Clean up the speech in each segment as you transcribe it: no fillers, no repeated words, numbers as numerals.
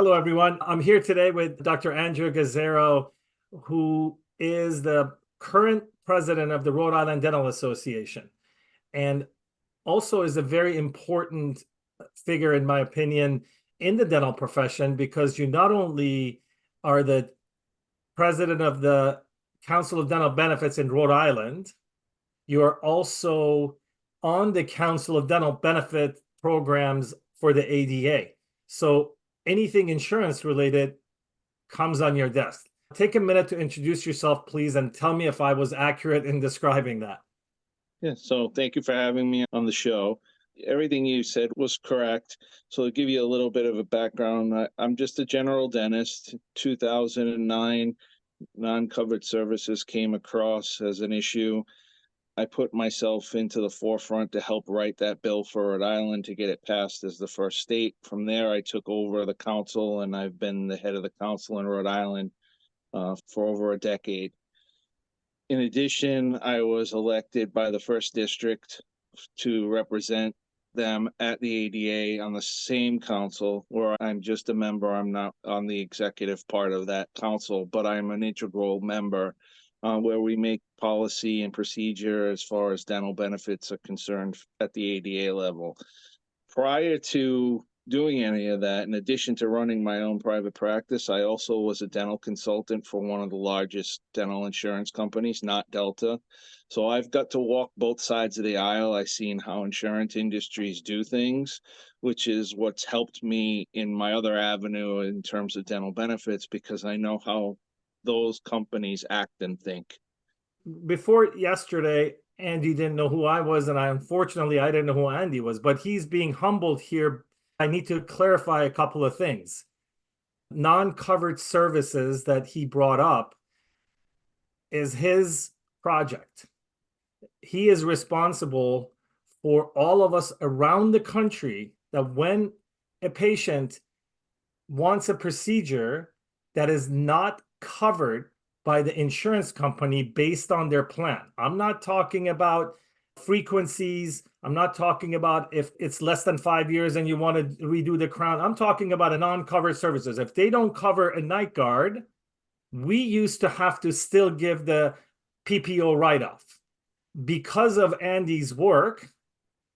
Hello, everyone. I'm here today with Dr. Andrew Gazerro, who is the current president of the Rhode Island Dental Association, and also is a very important figure, in my opinion, in the dental profession, because you not only are the president of the Council of Dental Benefits in Rhode Island, you are also on the Council of Dental Benefit Programs for the ADA. So anything insurance related comes on your desk. Take a minute to introduce yourself, please, and tell me if I was accurate in describing that. Yeah, so thank you for having me on the show. Everything you said was correct. So to give you a little bit of a background, I'm just a general dentist. 2009, non-covered services came across as an issue. I put myself into the forefront to help write that bill for Rhode Island to get it passed as the first state. From there, I took over the council, and I've been the head of the council in Rhode Island for over a decade. In addition, I was elected by the first district to represent them at the ADA on the same council, where I'm just a member. I'm not on the executive part of that council, but I'm an integral member where we make policy and procedure as far as dental benefits are concerned at the ADA level. Prior to doing any of that, in addition to running my own private practice, I also was a dental consultant for one of the largest dental insurance companies, not Delta. So I've got to walk both sides of the aisle. I've seen how insurance industries do things, which is what's helped me in my other avenue in terms of dental benefits, because I know how those companies act and think. Before yesterday, Andy didn't know who I was, and unfortunately I didn't know who Andy was, but he's being humbled here. I need to clarify a couple of things. Non-covered services that he brought up is his project. He is responsible for all of us around the country that when a patient wants a procedure that is not covered by the insurance company based on their plan. I'm not talking about frequencies. I'm not talking about if it's less than 5 years and you want to redo the crown. I'm talking about a non-covered services. If they don't cover a night guard, we used to have to still give the PPO write-off. Because of Andy's work,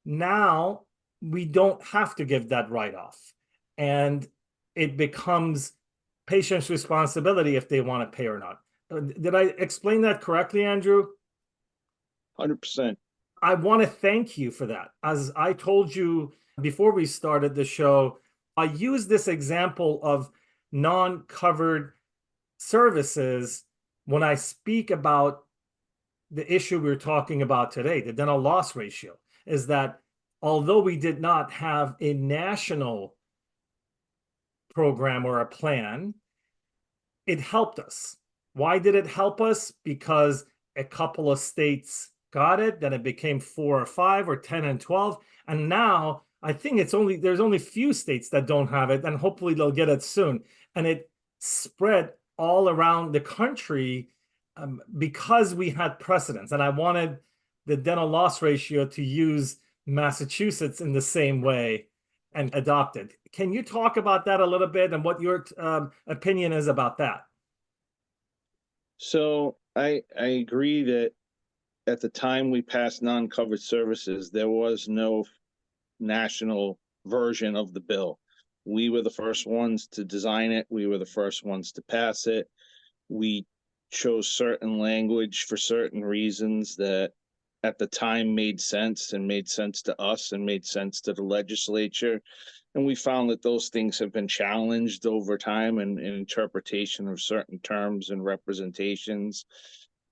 now we don't have to give that write-off. And it becomes patient's responsibility if they want to pay or not. Did I explain that correctly, Andrew? 100%. I want to thank you for that. As I told you before we started the show, I use this example of non-covered services when I speak about the issue we're talking about today, the dental loss ratio, is that although we did not have a national program or a plan, it helped us. Why did it help us? Because a couple of states got it, then it became 4 or 5 or 10 and 12. And now I think there's only few states that don't have it, and hopefully they'll get it soon. And it spread all around the country because we had precedents. And I wanted the dental loss ratio to use Massachusetts in the same way and adopt it. Can you talk about that a little bit and what your opinion is about that? So I agree that at the time we passed non-covered services, there was no national version of the bill. We were the first ones to design it. We were the first ones to pass it. We chose certain language for certain reasons that at the time made sense to us and made sense to the legislature. And we found that those things have been challenged over time in interpretation of certain terms and representations.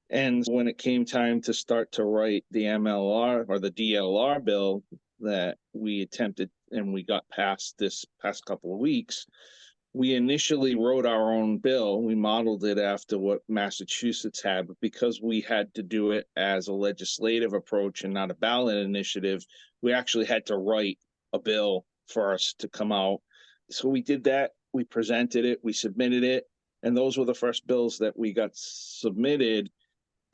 And when it came time to start to write the MLR or the DLR bill that we attempted and we got passed this past couple of weeks, we initially wrote our own bill. We modeled it after what Massachusetts had, but because we had to do it as a legislative approach and not a ballot initiative, we actually had to write a bill for us to come out. So we did that. We presented it. We submitted it. And those were the first bills that we got submitted.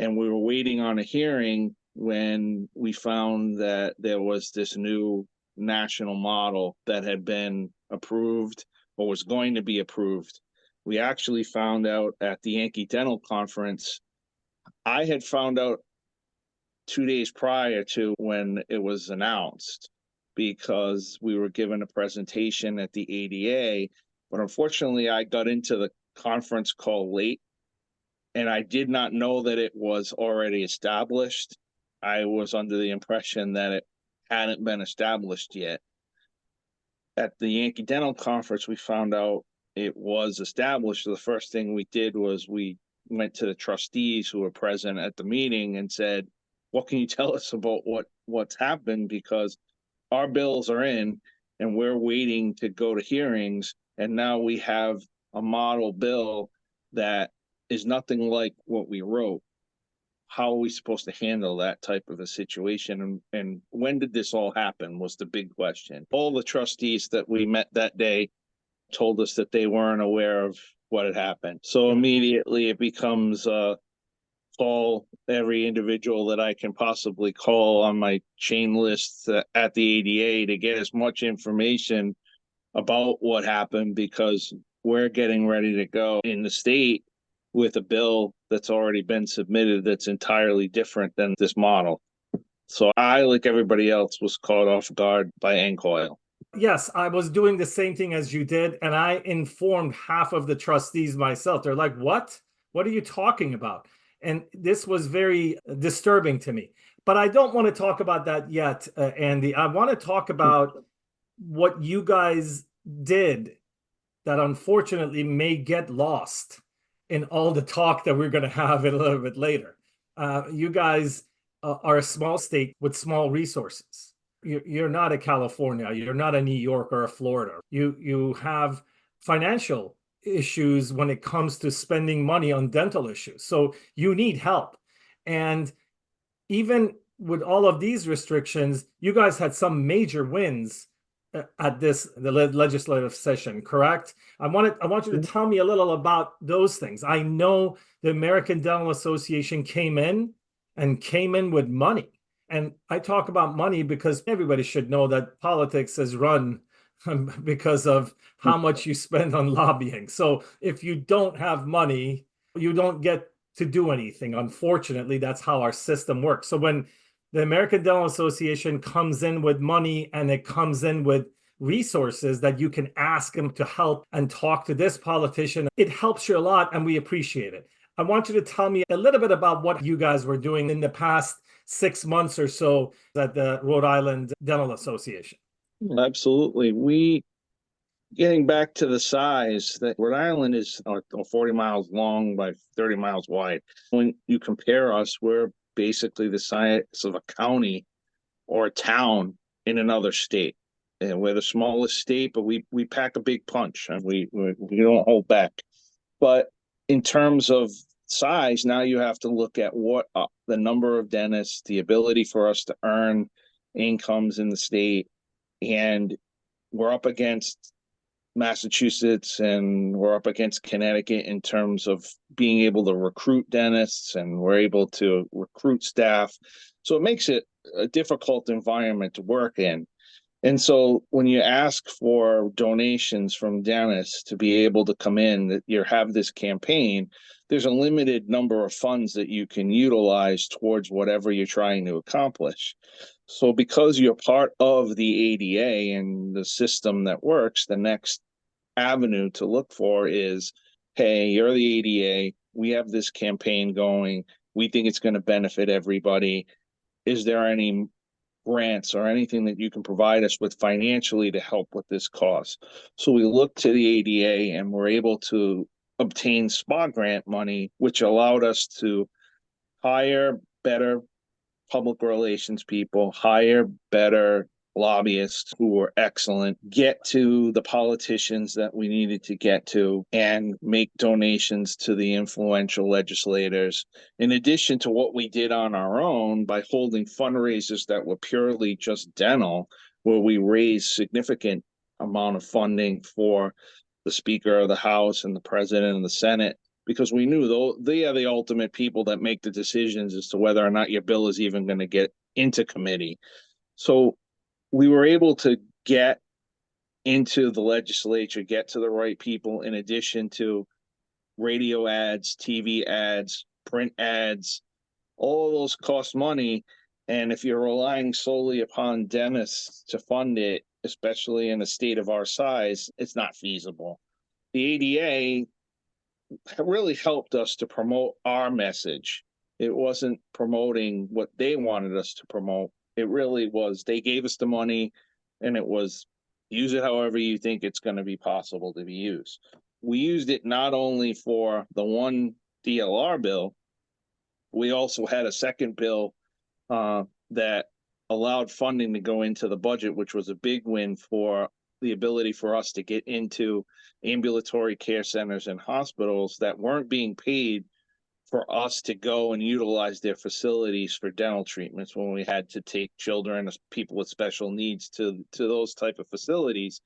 And we were waiting on a hearing when we found that there was this new national model that had been approved or was going to be approved. We actually found out at the Yankee Dental Conference. I had found out 2 days prior to when it was announced, because we were given a presentation at the ADA, but unfortunately I got into the conference call late and I did not know that it was already established. I was under the impression that it hadn't been established yet. At the Yankee Dental Conference, we found out it was established. The first thing we did was we went to the trustees who were present at the meeting and said, what can you tell us about what's happened? Because our bills are in and we're waiting to go to hearings. And now we have a model bill that is nothing like what we wrote. How are we supposed to handle that type of a situation? And when did this all happen was the big question. All the trustees that we met that day told us that they weren't aware of what had happened. So immediately it becomes call every individual that I can possibly call on my chain list at the ADA to get as much information about what happened, because we're getting ready to go in the state with a bill that's already been submitted that's entirely different than this model. So I, like everybody else, was caught off guard by NCOIL. Yes, I was doing the same thing as you did, and I informed half of the trustees myself. They're like, what? What are you talking about? And this was very disturbing to me. But I don't want to talk about that yet, Andy. I want to talk about what you guys did that unfortunately may get lost in all the talk that we're going to have a little bit later. You guys are a small state with small resources. You're not a California, you're not a New York or a Florida. You have financial issues when it comes to spending money on dental issues. So you need help. And even with all of these restrictions, you guys had some major wins at the legislative session, correct? I want you to tell me a little about those things. I know the American Dental Association came in with money. And I talk about money because everybody should know that politics is run because of how much you spend on lobbying. So if you don't have money, you don't get to do anything. Unfortunately, that's how our system works. So when the American Dental Association comes in with money and it comes in with resources that you can ask them to help and talk to this politician, it helps you a lot and we appreciate it. I want you to tell me a little bit about what you guys were doing in the past 6 months or so at the Rhode Island Dental Association. Absolutely. Getting back to the size, that Rhode Island is 40 miles long by 30 miles wide. When you compare us, we're basically the size of a county or a town in another state. And we're the smallest state, but we pack a big punch and we don't hold back. But in terms of size, now you have to look at what the number of dentists, the ability for us to earn incomes in the state, and we're up against Massachusetts and we're up against Connecticut in terms of being able to recruit dentists, and we're able to recruit staff. So it makes it a difficult environment to work in. And so when you ask for donations from dentists to be able to come in, that you have this campaign, there's a limited number of funds that you can utilize towards whatever you're trying to accomplish. So because you're part of the ADA and the system that works, the next avenue to look for is, hey, you're the ADA, we have this campaign going, we think it's going to benefit everybody. Is there any grants or anything that you can provide us with financially to help with this cause? So we looked to the ADA and were able to obtain SPA grant money, which allowed us to hire better public relations people, hire better lobbyists who were excellent, get to the politicians that we needed to get to, and make donations to the influential legislators. In addition to what we did on our own by holding fundraisers that were purely just dental, where we raised significant amount of funding for the Speaker of the House and the President of the Senate, because we knew though they are the ultimate people that make the decisions as to whether or not your bill is even going to get into committee. So we were able to get into the legislature, get to the right people, in addition to radio ads, TV ads, print ads. All of those cost money. And if you're relying solely upon dentists to fund it, especially in a state of our size, it's not feasible. The ADA really helped us to promote our message. It wasn't promoting what they wanted us to promote. It really was, they gave us the money, and it was, use it however you think it's going to be possible to be used. We used it not only for the one DLR bill, we also had a second bill that allowed funding to go into the budget, which was a big win for the ability for us to get into ambulatory care centers and hospitals that weren't being paid for us to go and utilize their facilities for dental treatments when we had to take children, people with special needs to those type of facilities.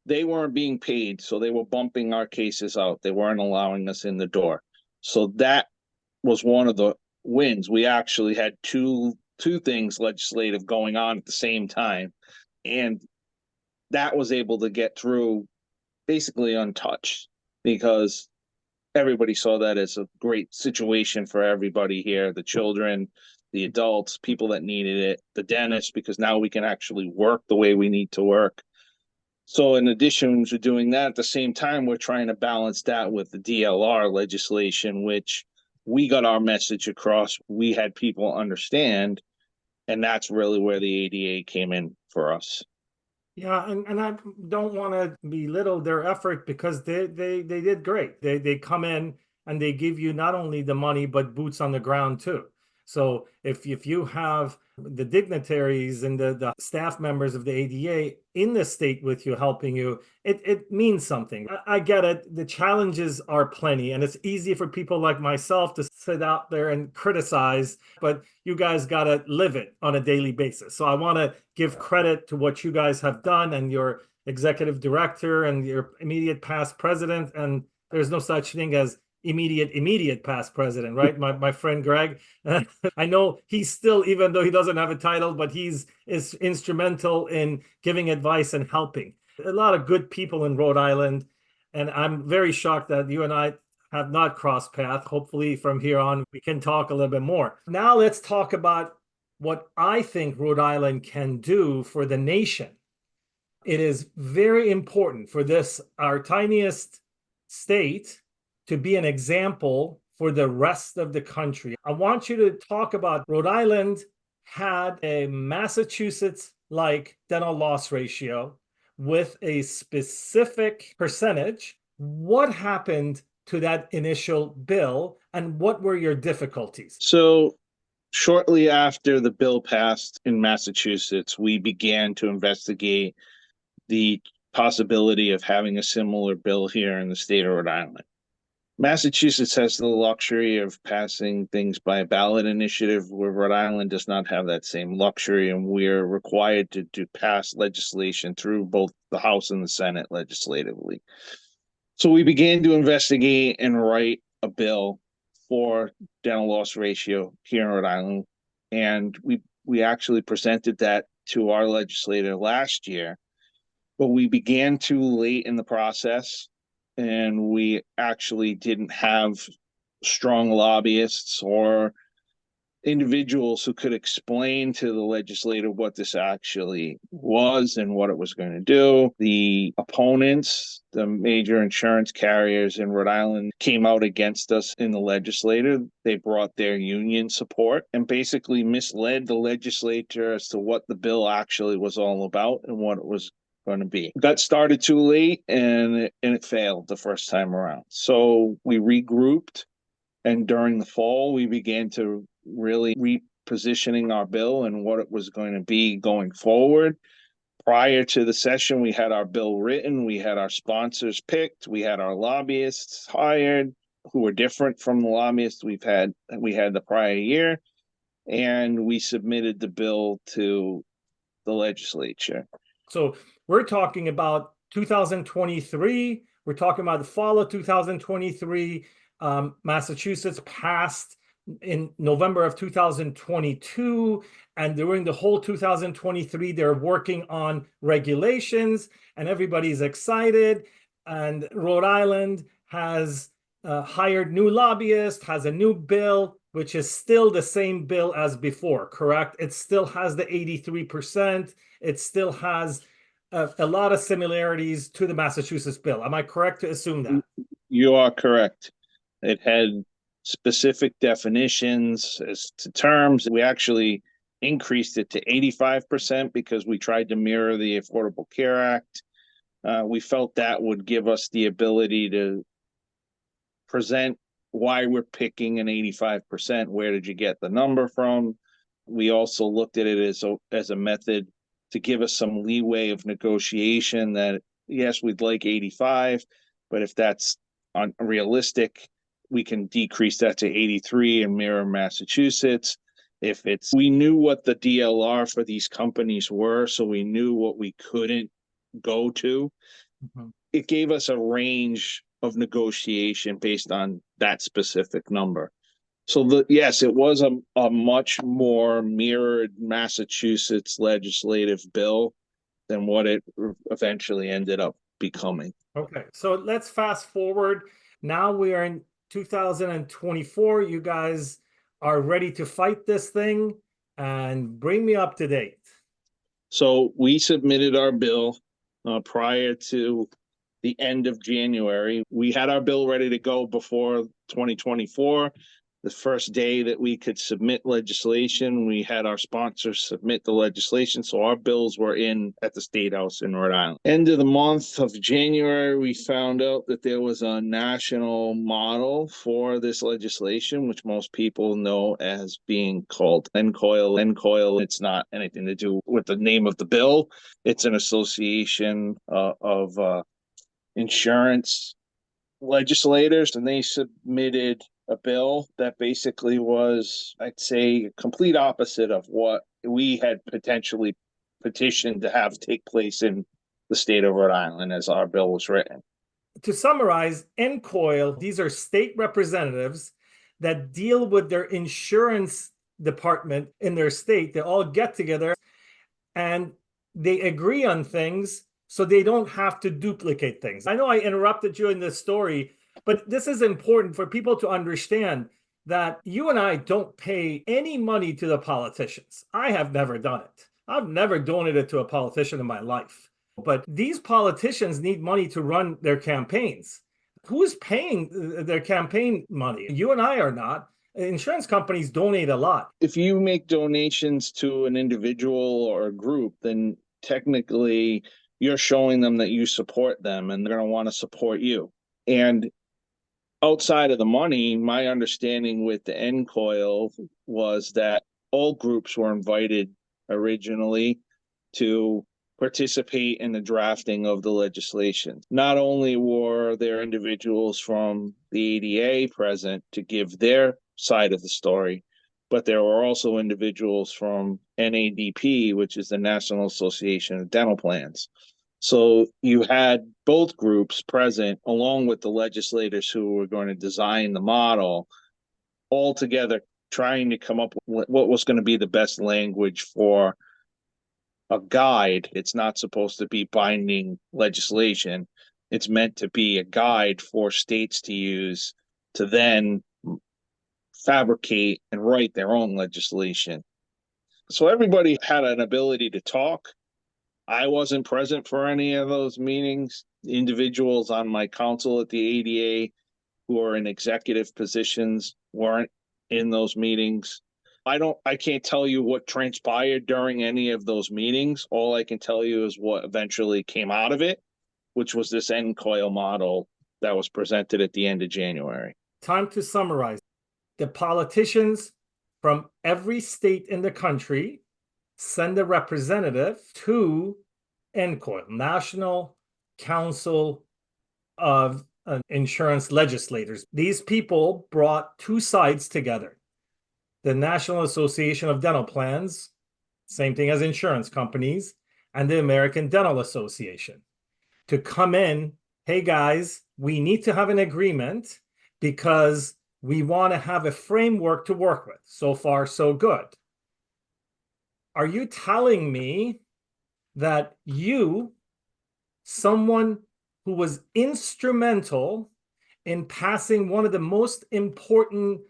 They weren't being paid, so they were bumping our cases out. They weren't allowing us in the door. So that was one of the wins. We actually had two things legislative going on at the same time, and that was able to get through basically untouched, because everybody saw that as a great situation for everybody here, the children, the adults, people that needed it, the dentists, because now we can actually work the way we need to work. So in addition to doing that, at the same time, we're trying to balance that with the DLR legislation, which we got our message across. We had people understand, and that's really where the ADA came in for us. Yeah, and I don't want to belittle their effort, because they did great. They come in and they give you not only the money but boots on the ground too. So if you have the dignitaries and the staff members of the ADA in the state with you, helping you, it means something. I get it. The challenges are plenty, and it's easy for people like myself to sit out there and criticize, but you guys got to live it on a daily basis. So I want to give credit to what you guys have done, and your executive director and your immediate past president. And there's no such thing as immediate past president, right? My friend Greg, I know he's still, even though he doesn't have a title, but is instrumental in giving advice and helping. A lot of good people in Rhode Island, and I'm very shocked that you and I have not crossed paths. Hopefully from here on we can talk a little bit more. Now let's talk about what I think Rhode Island can do for the nation. It is very important for this, our tiniest state, to be an example for the rest of the country. I want you to talk about Rhode Island had a Massachusetts-like dental loss ratio with a specific percentage. What happened to that initial bill, and what were your difficulties? So shortly after the bill passed in Massachusetts, we began to investigate the possibility of having a similar bill here in the state of Rhode Island. Massachusetts has the luxury of passing things by a ballot initiative, where Rhode Island does not have that same luxury, and we're required to pass legislation through both the House and the Senate legislatively. So we began to investigate and write a bill for dental loss ratio here in Rhode Island, and we actually presented that to our legislator last year, but we began too late in the process, and we actually didn't have strong lobbyists or individuals who could explain to the legislator what this actually was and what it was going to do. The opponents, the major insurance carriers in Rhode Island, came out against us in the legislature. They brought their union support and basically misled the legislature as to what the bill actually was all about and what it was going to be. Got started too late, and it failed the first time around. So we regrouped, and during the fall, we began to really repositioning our bill and what it was going to be going forward. Prior to the session, we had our bill written, we had our sponsors picked, we had our lobbyists hired, who were different from the lobbyists we had the prior year, and we submitted the bill to the legislature. So we're talking about 2023. We're talking about the fall of 2023. Massachusetts passed in November of 2022. And during the whole 2023, they're working on regulations and everybody's excited. And Rhode Island has hired new lobbyists, has a new bill, which is still the same bill as before, correct? It still has the 83%. It still has a lot of similarities to the Massachusetts bill. Am I correct to assume that? You are correct. It had specific definitions as to terms. We actually increased it to 85% because we tried to mirror the Affordable Care Act. We felt that would give us the ability to present why we're picking an 85%. Where did you get the number from? We also looked at it as a method to give us some leeway of negotiation that, yes, we'd like 85, but if that's unrealistic, we can decrease that to 83 and mirror Massachusetts. We knew what the DLR for these companies were, so we knew what we couldn't go to. Mm-hmm. It gave us a range of negotiation based on that specific number. So yes, it was a much more mirrored Massachusetts legislative bill than what it eventually ended up becoming. Okay, so let's fast forward. Now we are in 2024. You guys are ready to fight this thing, and bring me up to date. So we submitted our bill prior to the end of January. We had our bill ready to go before 2024. The first day that we could submit legislation, we had our sponsors submit the legislation. So our bills were in at the State House in Rhode Island. End of the month of January, we found out that there was a national model for this legislation, which most people know as being called NCOIL. NCOIL, it's not anything to do with the name of the bill. It's an association of insurance legislators, and they submitted a bill that basically was, I'd say, complete opposite of what we had potentially petitioned to have take place in the state of Rhode Island as our bill was written. To summarize, NCOIL, these are state representatives that deal with their insurance department in their state. They all get together and they agree on things so they don't have to duplicate things. I know I interrupted you in this story, but this is important for people to understand that you and I don't pay any money to the politicians. I have never done it. I've never donated to a politician in my life. But these politicians need money to run their campaigns. Who's paying their campaign money? You and I are not. Insurance companies donate a lot. If you make donations to an individual or a group, then technically you're showing them that you support them and they're going to want to support you. And outside of the money, my understanding with the NCOIL was that all groups were invited originally to participate in the drafting of the legislation. Not only were there individuals from the ADA present to give their side of the story, but there were also individuals from NADP, which is the National Association of Dental Plans. So you had both groups present, along with the legislators who were going to design the model, all together trying to come up with what was going to be the best language for a guide. It's not supposed to be binding legislation. It's meant to be a guide for states to use to then fabricate and write their own legislation. So everybody had an ability to talk. I wasn't present for any of those meetings. Individuals on my council at the ADA who are in executive positions weren't in those meetings. I can't tell you what transpired during any of those meetings. All I can tell you is what eventually came out of it, which was this NCOIL model that was presented at the end of January. Time to summarize. The politicians from every state in the country send a representative to NCOIL, National Council of Insurance Legislators. These people brought two sides together. The National Association of Dental Plans, same thing as insurance companies, and the American Dental Association to come in, hey guys, we need to have an agreement because We want to have a framework to work with. So far, so good. Are you telling me that you, someone who was instrumental in passing one of the most important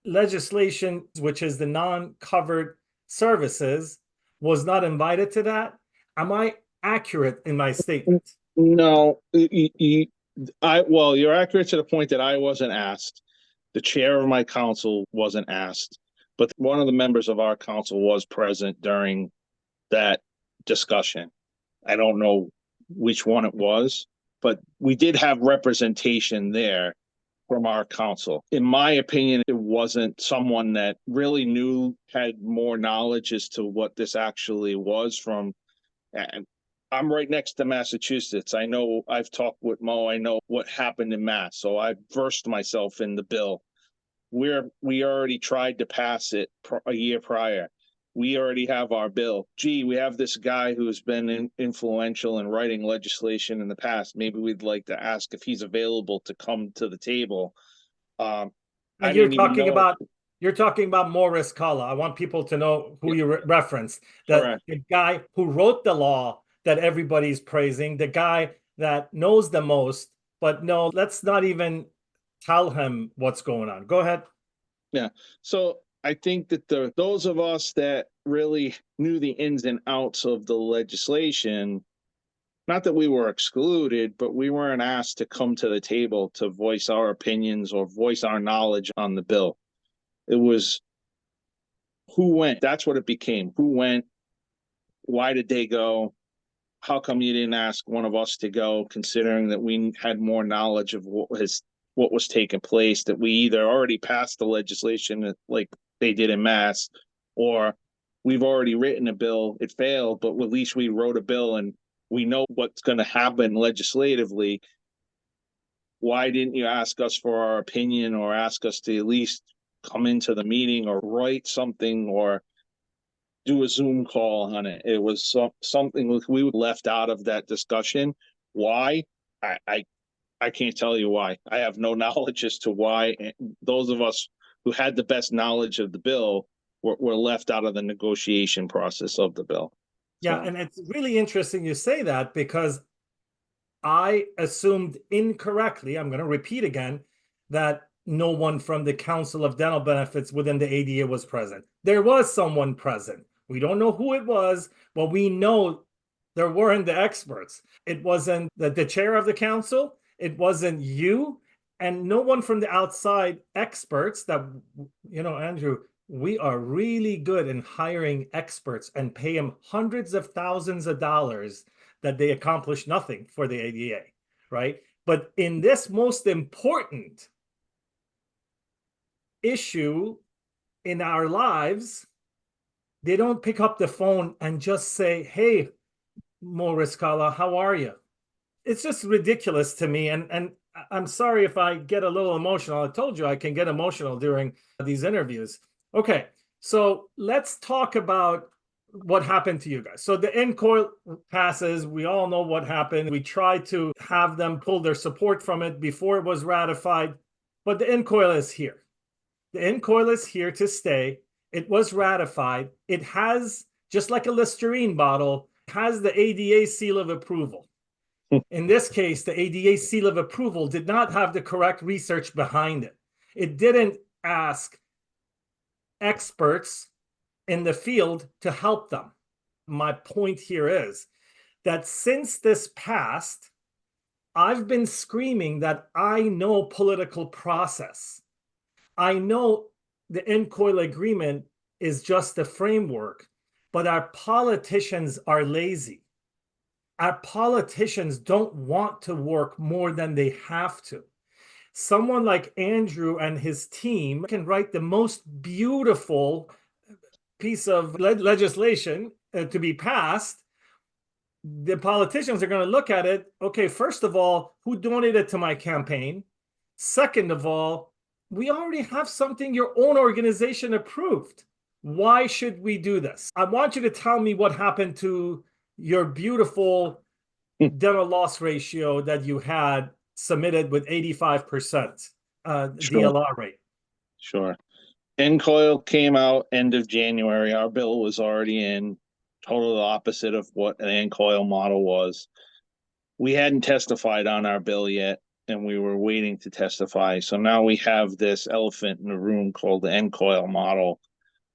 legislation, which is the non-covered services, was not invited to that? Am I accurate in my statement? No, you're accurate to the point that I wasn't asked. The chair of my council wasn't asked, but one of the members of our council was present during that discussion. I don't know which one it was, but we did have representation there from our council. In my opinion, it wasn't someone that really had more knowledge as to what this actually was from. And I'm right next to Massachusetts. I know, I've talked with Mo. I know what happened in Mass. So I versed myself in the bill. We already tried to pass it a year prior. We already have our bill. Gee, we have this guy who's been influential in writing legislation in the past. Maybe we'd like to ask if he's available to come to the table. And you're talking about Morris Kalla. I want people to know who you referenced. The guy who wrote the law that everybody's praising, the guy that knows the most. But no, let's not even tell him what's going on. Go ahead. Yeah. So I think that those of us that really knew the ins and outs of the legislation, not that we were excluded, but we weren't asked to come to the table to voice our opinions or voice our knowledge on the bill. It was who went. That's what it became. Who went? Why did they go? How come you didn't ask one of us to go, considering that we had more knowledge of what was taking place, that we either already passed the legislation like they did in Mass, or we've already written a bill, it failed, but at least we wrote a bill and we know what's going to happen legislatively. Why didn't you ask us for our opinion, or ask us to at least come into the meeting or write something or do a Zoom call on it? It was something we were left out of that discussion. Why? I can't tell you why. I have no knowledge as to why. Those of us who had the best knowledge of the bill were left out of the negotiation process of the bill. Yeah, and it's really interesting you say that, because I assumed incorrectly, I'm going to repeat again, that no one from the Council of Dental Benefits within the ADA was present. There was someone present. We don't know who it was, but we know there weren't the experts. It wasn't the chair of the council. It wasn't you, and no one from the outside experts that, Andrew, we are really good in hiring experts and pay them hundreds of thousands of dollars that they accomplish nothing for the ADA, right? But in this most important issue in our lives, they don't pick up the phone and just say, hey, Morris Kalla, how are you? It's just ridiculous to me. And I'm sorry if I get a little emotional. I told you I can get emotional during these interviews. Okay, so let's talk about what happened to you guys. So the NCOIL passes. We all know what happened. We tried to have them pull their support from it before it was ratified, but the NCOIL is here. The NCOIL is here to stay. It was ratified. It has, just like a Listerine bottle, has the ADA seal of approval. In this case, the ADA seal of approval did not have the correct research behind it. It didn't ask experts in the field to help them. My point here is that since this passed, I've been screaming that I know political process. I know the NCOIL agreement is just a framework, but our politicians are lazy. Our politicians don't want to work more than they have to. Someone like Andrew and his team can write the most beautiful piece of legislation to be passed. The politicians are going to look at it. Okay, first of all, who donated to my campaign? Second of all, we already have something your own organization approved. Why should we do this? I want you to tell me what happened to your beautiful dental loss ratio that you had submitted with 85% DLR rate. Sure. NCOIL came out end of January. Our bill was already in, total the opposite of what an NCOIL model was. We hadn't testified on our bill yet, and we were waiting to testify. So now we have this elephant in the room called the NCOIL model,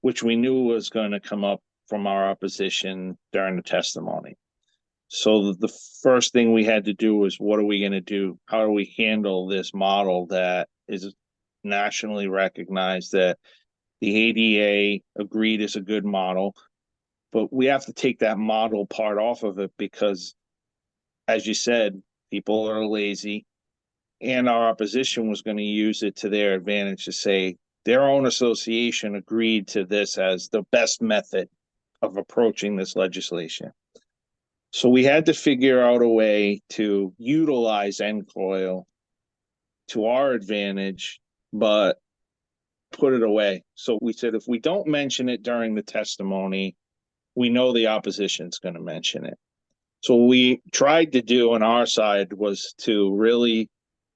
which we knew was going to come up from our opposition during the testimony. So the first thing we had to do was, what are we going to do? How do we handle this model that is nationally recognized, that the ADA agreed is a good model, but we have to take that model part off of it because, as you said, people are lazy, and our opposition was going to use it to their advantage to say their own association agreed to this as the best method of approaching this legislation. So we had to figure out a way to utilize NCOIL to our advantage, but put it away. So we said, if we don't mention it during the testimony, we know the opposition's going to mention it. So what we tried to do on our side was to really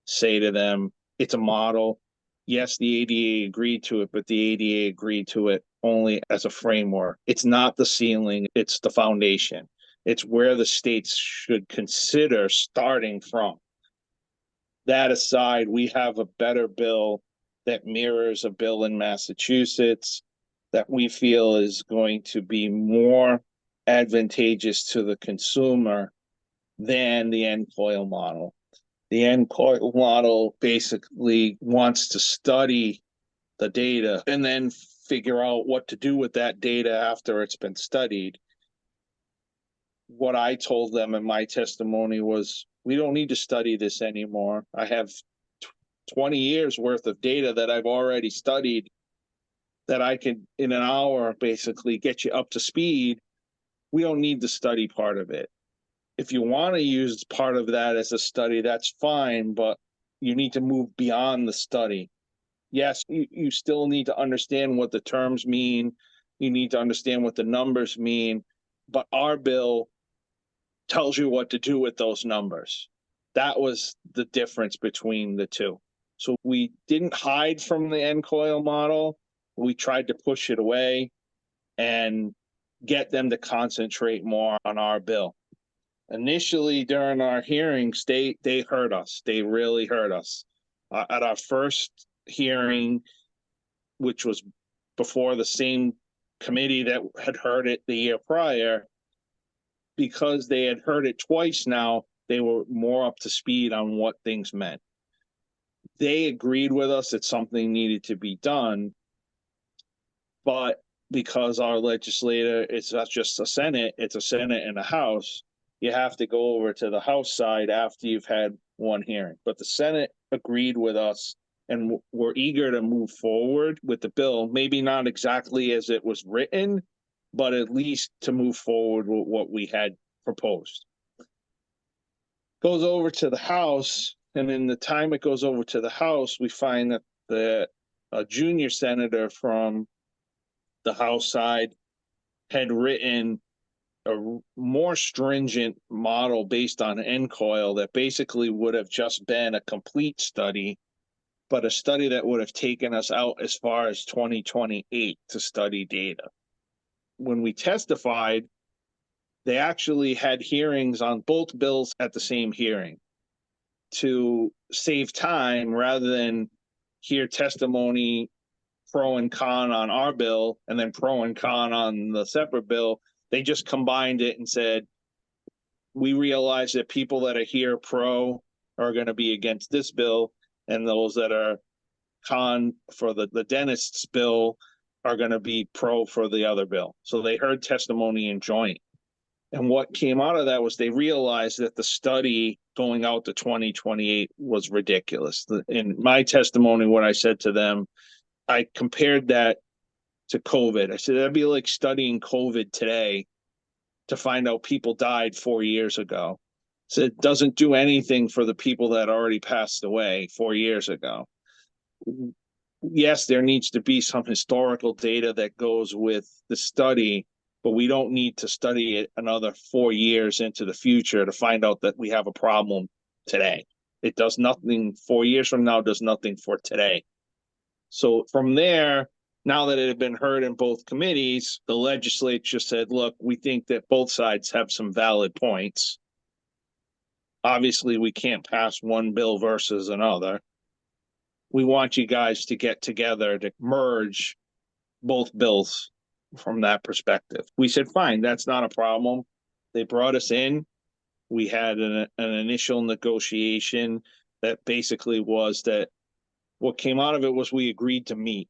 say to them, it's a model. Yes, the ADA agreed to it, but the ADA agreed to it only as a framework. It's not the ceiling, it's the foundation. It's where the states should consider starting from. That aside, we have a better bill that mirrors a bill in Massachusetts that we feel is going to be more advantageous to the consumer than the NCOIL model. The NCOIL model basically wants to study the data and then figure out what to do with that data after it's been studied. What I told them in my testimony was, we don't need to study this anymore. I have 20 years worth of data that I've already studied that I can, in an hour, basically get you up to speed. We don't need the study part of it. If you want to use part of that as a study, that's fine, but you need to move beyond the study. Yes, you still need to understand what the terms mean. You need to understand what the numbers mean, but our bill tells you what to do with those numbers. That was the difference between the two. So we didn't hide from the NCOIL model. We tried to push it away and get them to concentrate more on our bill. Initially, during our hearings, they heard us. They really heard us. At our first hearing, which was before the same committee that had heard it the year prior, because they had heard it twice now, they were more up to speed on what things meant. They agreed with us that something needed to be done, but because our legislator, it's not just a Senate, it's a Senate and a House, you have to go over to the House side after you've had one hearing. But the Senate agreed with us and we're eager to move forward with the bill, maybe not exactly as it was written, but at least to move forward with what we had proposed. Goes over to the House, and in the time it goes over to the House, we find that a junior senator from the House side had written a more stringent model based on NCOIL that basically would have just been a complete study, but a study that would have taken us out as far as 2028 to study data. When we testified, they actually had hearings on both bills at the same hearing to save time rather than hear testimony pro and con on our bill and then pro and con on the separate bill. They just combined it and said, we realize that people that are here pro are going to be against this bill, and those that are con for the dentist's bill are going to be pro for the other bill. So they heard testimony in joint. And what came out of that was they realized that the study going out to 2028 was ridiculous. In my testimony, what I said to them, I compared that to COVID. I said, that'd be like studying COVID today to find out people died 4 years ago. So it doesn't do anything for the people that already passed away 4 years ago. Yes, there needs to be some historical data that goes with the study, but we don't need to study it another 4 years into the future to find out that we have a problem today. It does nothing. 4 years from now does nothing for today. So from there, now that it had been heard in both committees, the legislature said, look, we think that both sides have some valid points. Obviously, we can't pass one bill versus another. We want you guys to get together to merge both bills from that perspective. We said, fine, that's not a problem. They brought us in. We had an initial negotiation that basically was that what came out of it was we agreed to meet.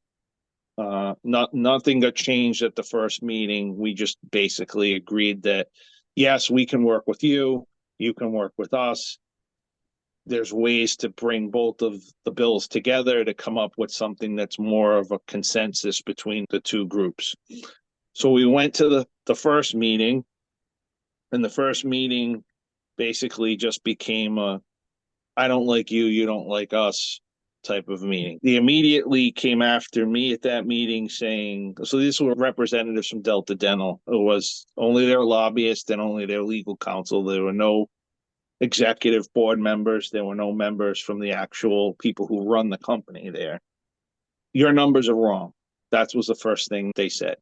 Nothing got changed at the first meeting. We just basically agreed that, yes, we can work with you. You can work with us. There's ways to bring both of the bills together to come up with something that's more of a consensus between the two groups. So we went to the first meeting, and the first meeting basically just became a, I don't like you, you don't like us type of meeting. They immediately came after me at that meeting saying, so these were representatives from Delta Dental. It was only their lobbyist and only their legal counsel. There were no executive board members. There were no members from the actual people who run the company there. Your numbers are wrong. That was the first thing they said.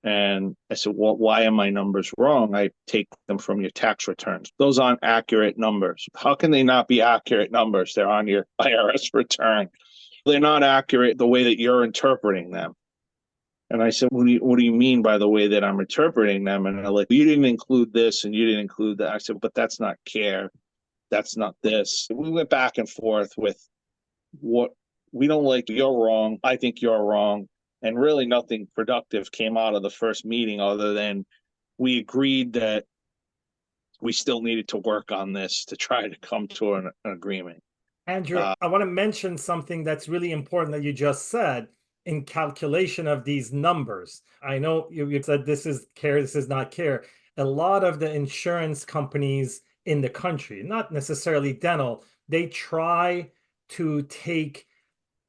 And I said, well, why are my numbers wrong? I take them from your tax returns. Those aren't accurate numbers. How can they not be accurate numbers? They're on your IRS return. They're not accurate the way that you're interpreting them. And I said, what do you mean by the way that I'm interpreting them? And they're like, you didn't include this and you didn't include that. I said, but that's not care. That's not this. We went back and forth with what we don't like. You're wrong. I think you're wrong. And really nothing productive came out of the first meeting other than we agreed that we still needed to work on this to try to come to an agreement. Andrew, I want to mention something that's really important that you just said in calculation of these numbers. I know you said this is care, this is not care. A lot of the insurance companies in the country, not necessarily dental, they try to take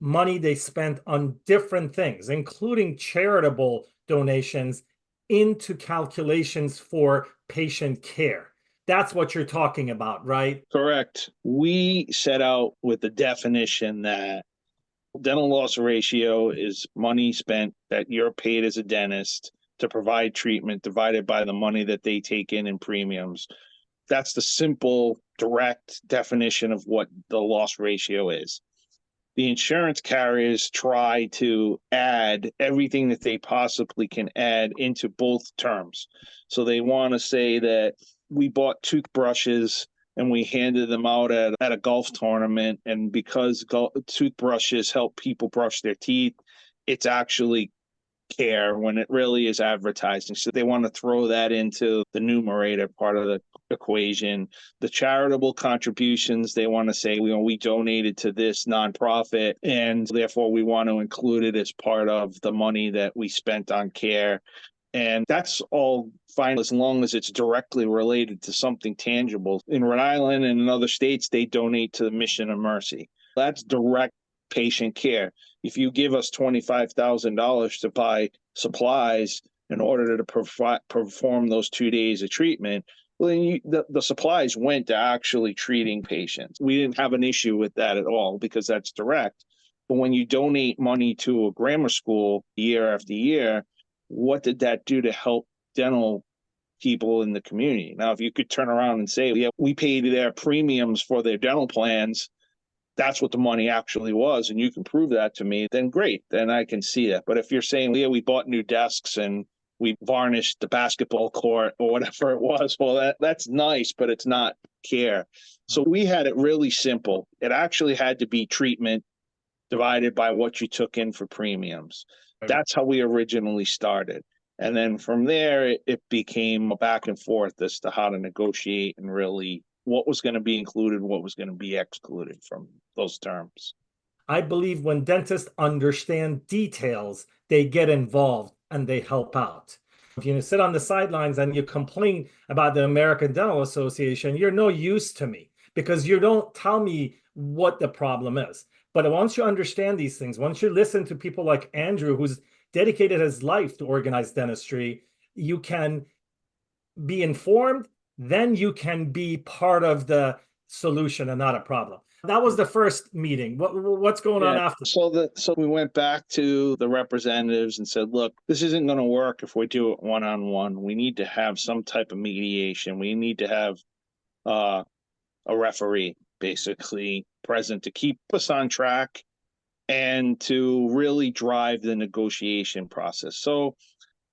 money they spent on different things, including charitable donations, into calculations for patient care. That's what you're talking about, right? Correct. We set out with the definition that dental loss ratio is money spent that you're paid as a dentist to provide treatment divided by the money that they take in premiums. That's the simple, direct definition of what the loss ratio is. The insurance carriers try to add everything that they possibly can add into both terms. So they want to say that we bought toothbrushes and we handed them out at a golf tournament, and because toothbrushes help people brush their teeth, it's actually care when it really is advertising. So they want to throw that into the numerator part of the equation. The charitable contributions, they want to say, we donated to this nonprofit and therefore we want to include it as part of the money that we spent on care. And that's all fine as long as it's directly related to something tangible. In Rhode Island and in other states, they donate to the Mission of Mercy. That's direct patient care. If you give us $25,000 to buy supplies in order to perform those 2 days of treatment, well, then the supplies went to actually treating patients. We didn't have an issue with that at all because that's direct. But when you donate money to a grammar school year after year, what did that do to help dental people in the community? Now, if you could turn around and say, yeah, we paid their premiums for their dental plans, that's what the money actually was, and you can prove that to me, then great, then I can see that. But if you're saying, yeah, we bought new desks and we varnished the basketball court or whatever it was, well, that's nice, but it's not care. So we had it really simple. It actually had to be treatment divided by what you took in for premiums. That's how we originally started. And then from there, it became a back and forth as to how to negotiate and really what was going to be included, what was going to be excluded from those terms. I believe when dentists understand details, they get involved and they help out. If you sit on the sidelines and you complain about the American Dental Association, you're no use to me because you don't tell me what the problem is. But once you understand these things, once you listen to people like Andrew, who's dedicated his life to organized dentistry, you can be informed, then you can be part of the solution and not a problem. That was the first meeting. What's going on Yeah. after? So we went back to the representatives and said, look, this isn't going to work if we do it one-on-one. We need to have some type of mediation. We need to have a referee basically present to keep us on track and to really drive the negotiation process. So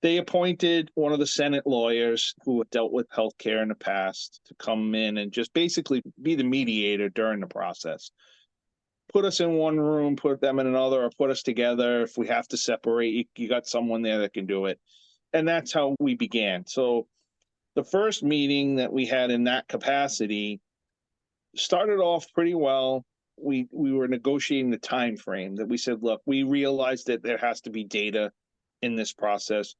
they appointed one of the Senate lawyers who had dealt with healthcare in the past to come in and just basically be the mediator during the process. Put us in one room, put them in another, or put us together. If we have to separate, you got someone there that can do it. And that's how we began. So the first meeting that we had in that capacity started off pretty well. We were negotiating the time frame that we said, look, we realized that there has to be data in this process.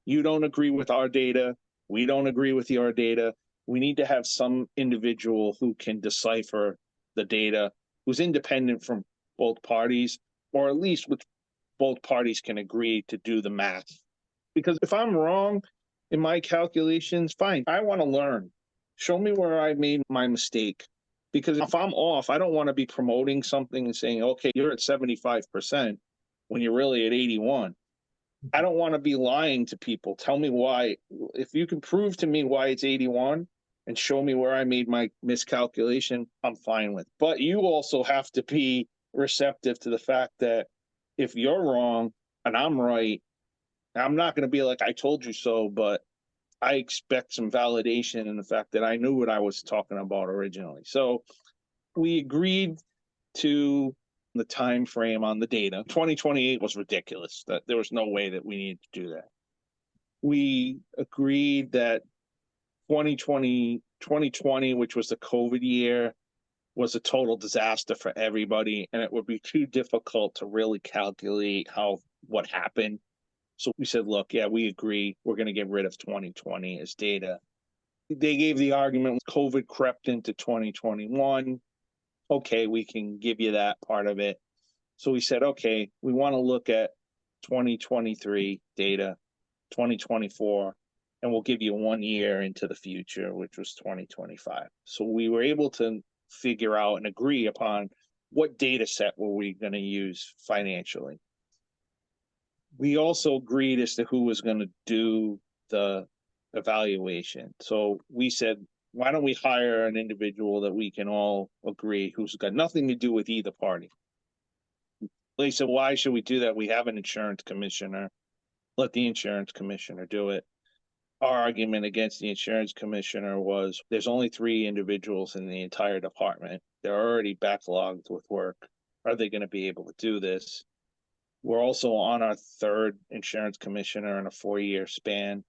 You don't agree with our data. We don't agree with your data. We need to have some individual who can decipher the data, who's independent from both parties, or at least which both parties can agree to do the math. Because if I'm wrong in my calculations, fine. I want to learn. Show me where I made my mistake. Because if I'm off, I don't want to be promoting something and saying, okay, you're at 75% when you're really at 81. I don't want to be lying to people. Tell me why. If you can prove to me why it's 81 and show me where I made my miscalculation, I'm fine with. But you also have to be receptive to the fact that if you're wrong and I'm right, I'm not going to be like, I told you so, but I expect some validation in the fact that I knew what I was talking about originally. So we agreed to the time frame on the data. 2028 was ridiculous. That there was no way that we needed to do that. We agreed that 2020, which was the COVID year, was a total disaster for everybody, and it would be too difficult to really calculate what happened. So we said, look, yeah, we agree. We're going to get rid of 2020 as data. They gave the argument COVID crept into 2021. Okay, we can give you that part of it. So we said, okay, we want to look at 2023 data, 2024, and we'll give you 1 year into the future, which was 2025. So we were able to figure out and agree upon what data set were we going to use financially. We also agreed as to who was going to do the evaluation. So we said, why don't we hire an individual that we can all agree who's got nothing to do with either party? They said, why should we do that? We have an insurance commissioner. Let the insurance commissioner do it. Our argument against the insurance commissioner was there's only 3 individuals in the entire department. They're already backlogged with work. Are they going to be able to do this? We're also on our 3rd insurance commissioner in a 4-year span.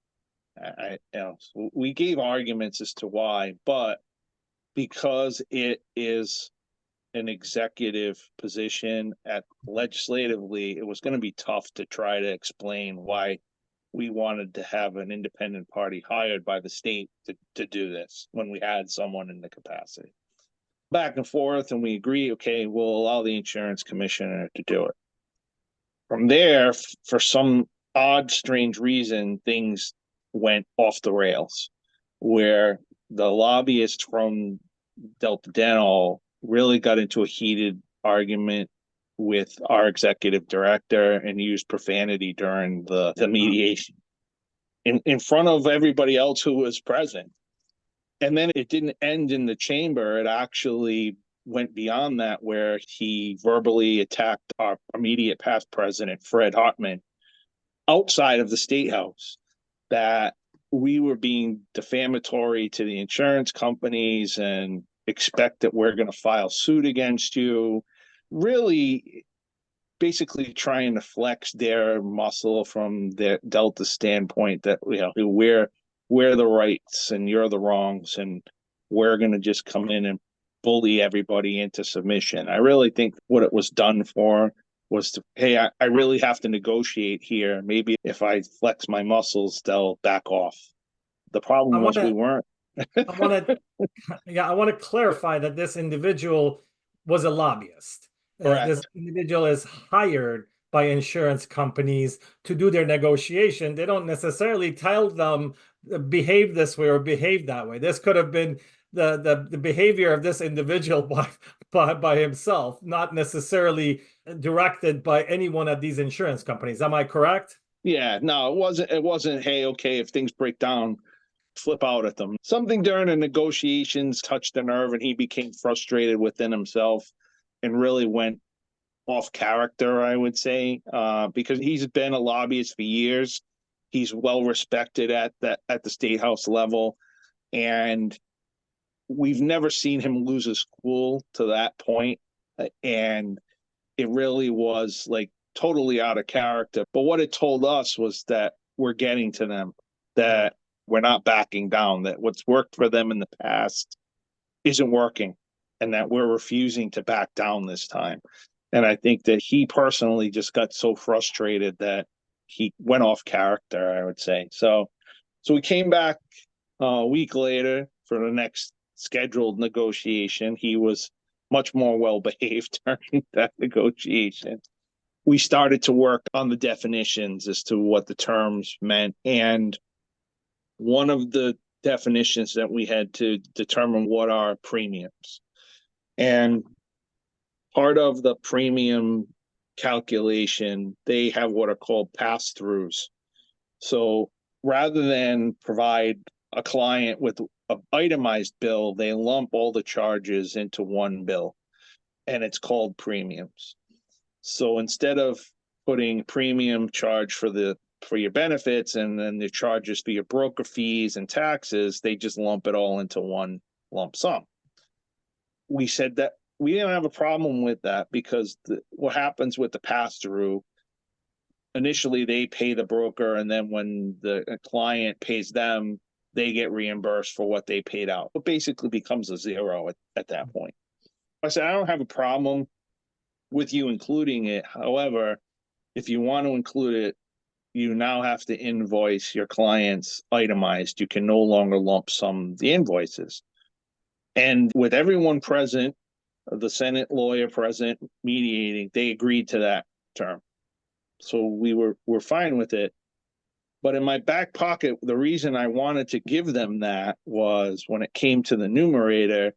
We gave arguments as to why, but because it is an executive position legislatively, it was going to be tough to try to explain why we wanted to have an independent party hired by the state to do this when we had someone in the capacity. Back and forth, and we agree, okay, we'll allow the insurance commissioner to do it. From there, for some odd, strange reason, things went off the rails, where the lobbyists from Delta Dental really got into a heated argument with our executive director and used profanity during the mediation in front of everybody else who was present. And then it didn't end in the chamber. It actually went beyond that, where he verbally attacked our immediate past president, Fred Hartman, outside of the State House, that we were being defamatory to the insurance companies and expect that we're going to file suit against you. Really, basically trying to flex their muscle from their Delta standpoint that, we're the rights and you're the wrongs, and we're going to just come in and bully everybody into submission. I really think what it was done for was to, hey, I really have to negotiate here. Maybe if I flex my muscles, they'll back off. The problem was we weren't. I want to clarify that this individual was a lobbyist. This individual is hired by insurance companies to do their negotiation. They don't necessarily tell them behave this way or behave that way. This could have been the behavior of this individual by himself, not necessarily directed by anyone at these insurance companies. Am I correct? Yeah, no, it wasn't, hey, okay, if things break down, flip out at them. Something during the negotiations touched a nerve and he became frustrated within himself and really went off character, I would say, because he's been a lobbyist for years. He's well respected at the state house level, and we've never seen him lose his cool to that point. And it really was like totally out of character. But what it told us was that we're getting to them, that we're not backing down, that what's worked for them in the past isn't working, and that we're refusing to back down this time. And I think that he personally just got so frustrated that he went off character, I would say. So we came back a week later for the next scheduled negotiation. He was much more well behaved during that negotiation. We started to work on the definitions as to what the terms meant. And one of the definitions that we had to determine what are premiums. And part of the premium calculation, they have what are called pass-throughs. So rather than provide a client with an itemized bill, they lump all the charges into one bill, and it's called premiums. So instead of putting premium charge for your benefits and then the charges for your broker fees and taxes, they just lump it all into one lump sum. We said that we didn't have a problem with that because what happens with the pass-through, initially they pay the broker, and then when the client pays them, they get reimbursed for what they paid out. It basically becomes a zero at that point. I said, I don't have a problem with you including it. However, if you want to include it, you now have to invoice your clients itemized. You can no longer lump sum the invoices. And with everyone present, the Senate lawyer present mediating, they agreed to that term. So we're fine with it. But in my back pocket, the reason I wanted to give them that was when it came to the numerator,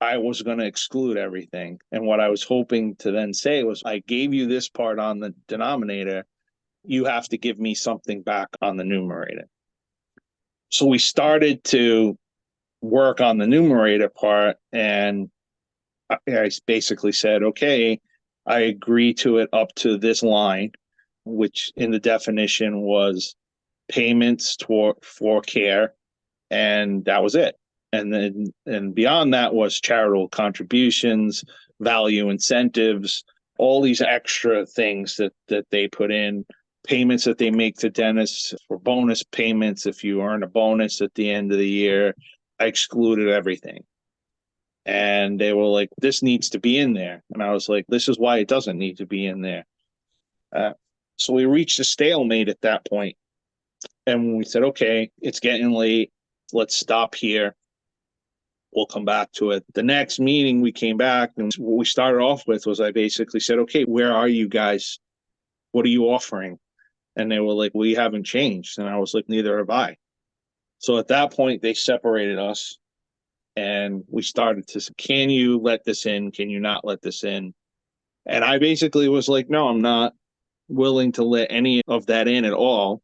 I was going to exclude everything. And what I was hoping to then say was, I gave you this part on the denominator. You have to give me something back on the numerator. So we started to work on the numerator part, and I basically said, okay, I agree to it up to this line, which in the definition was payments for care, and that was it. And beyond that was charitable contributions, value incentives, all these extra things that they put in, payments that they make to dentists for bonus payments. If you earn a bonus at the end of the year, I excluded everything. And they were like, this needs to be in there. And I was like, this is why it doesn't need to be in there. So we reached a stalemate at that point. And we said, okay, it's getting late. Let's stop here. We'll come back to it. The next meeting we came back, and what we started off with was I basically said, okay, where are you guys? What are you offering? And they were like, we haven't changed. And I was like, neither have I. So at that point, they separated us. And we started to say, can you let this in? Can you not let this in? And I basically was like, no, I'm not willing to let any of that in at all.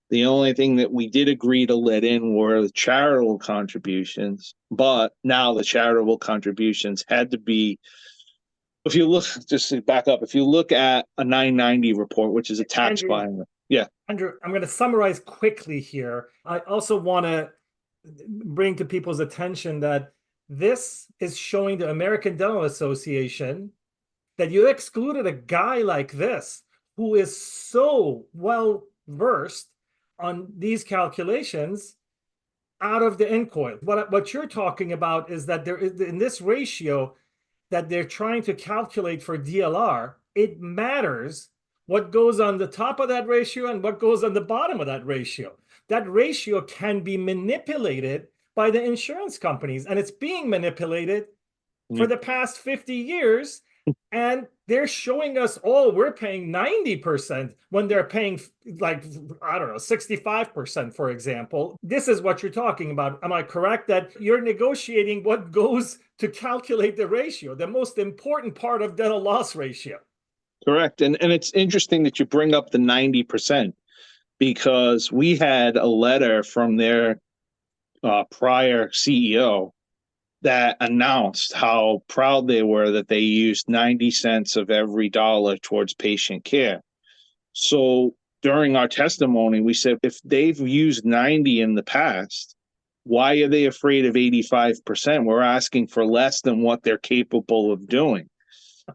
The only thing that we did agree to let in were the charitable contributions. But now the charitable contributions had to be, if you look, just to back up, if you look at a 990 report, which is a tax filing. Yeah. Andrew, I'm going to summarize quickly here. I also want to bring to people's attention that this is showing the American Dental Association that you excluded a guy like this who is so well versed on these calculations out of the NCOIL. What you're talking about is that there is, in this ratio that they're trying to calculate for DLR, it matters what goes on the top of that ratio and what goes on the bottom of that ratio. That ratio can be manipulated by the insurance companies, and it's being manipulated for the past 50 years. And they're showing us, oh, we're paying 90% when they're paying, like, I don't know, 65%, for example. This is what you're talking about. Am I correct that you're negotiating what goes to calculate the ratio, the most important part of dental loss ratio? Correct. And it's interesting that you bring up the 90%, because we had a letter from their prior CEO that announced how proud they were that they used 90 cents of every dollar towards patient care. So during our testimony, we said, if they've used 90 in the past, why are they afraid of 85%? We're asking for less than what they're capable of doing.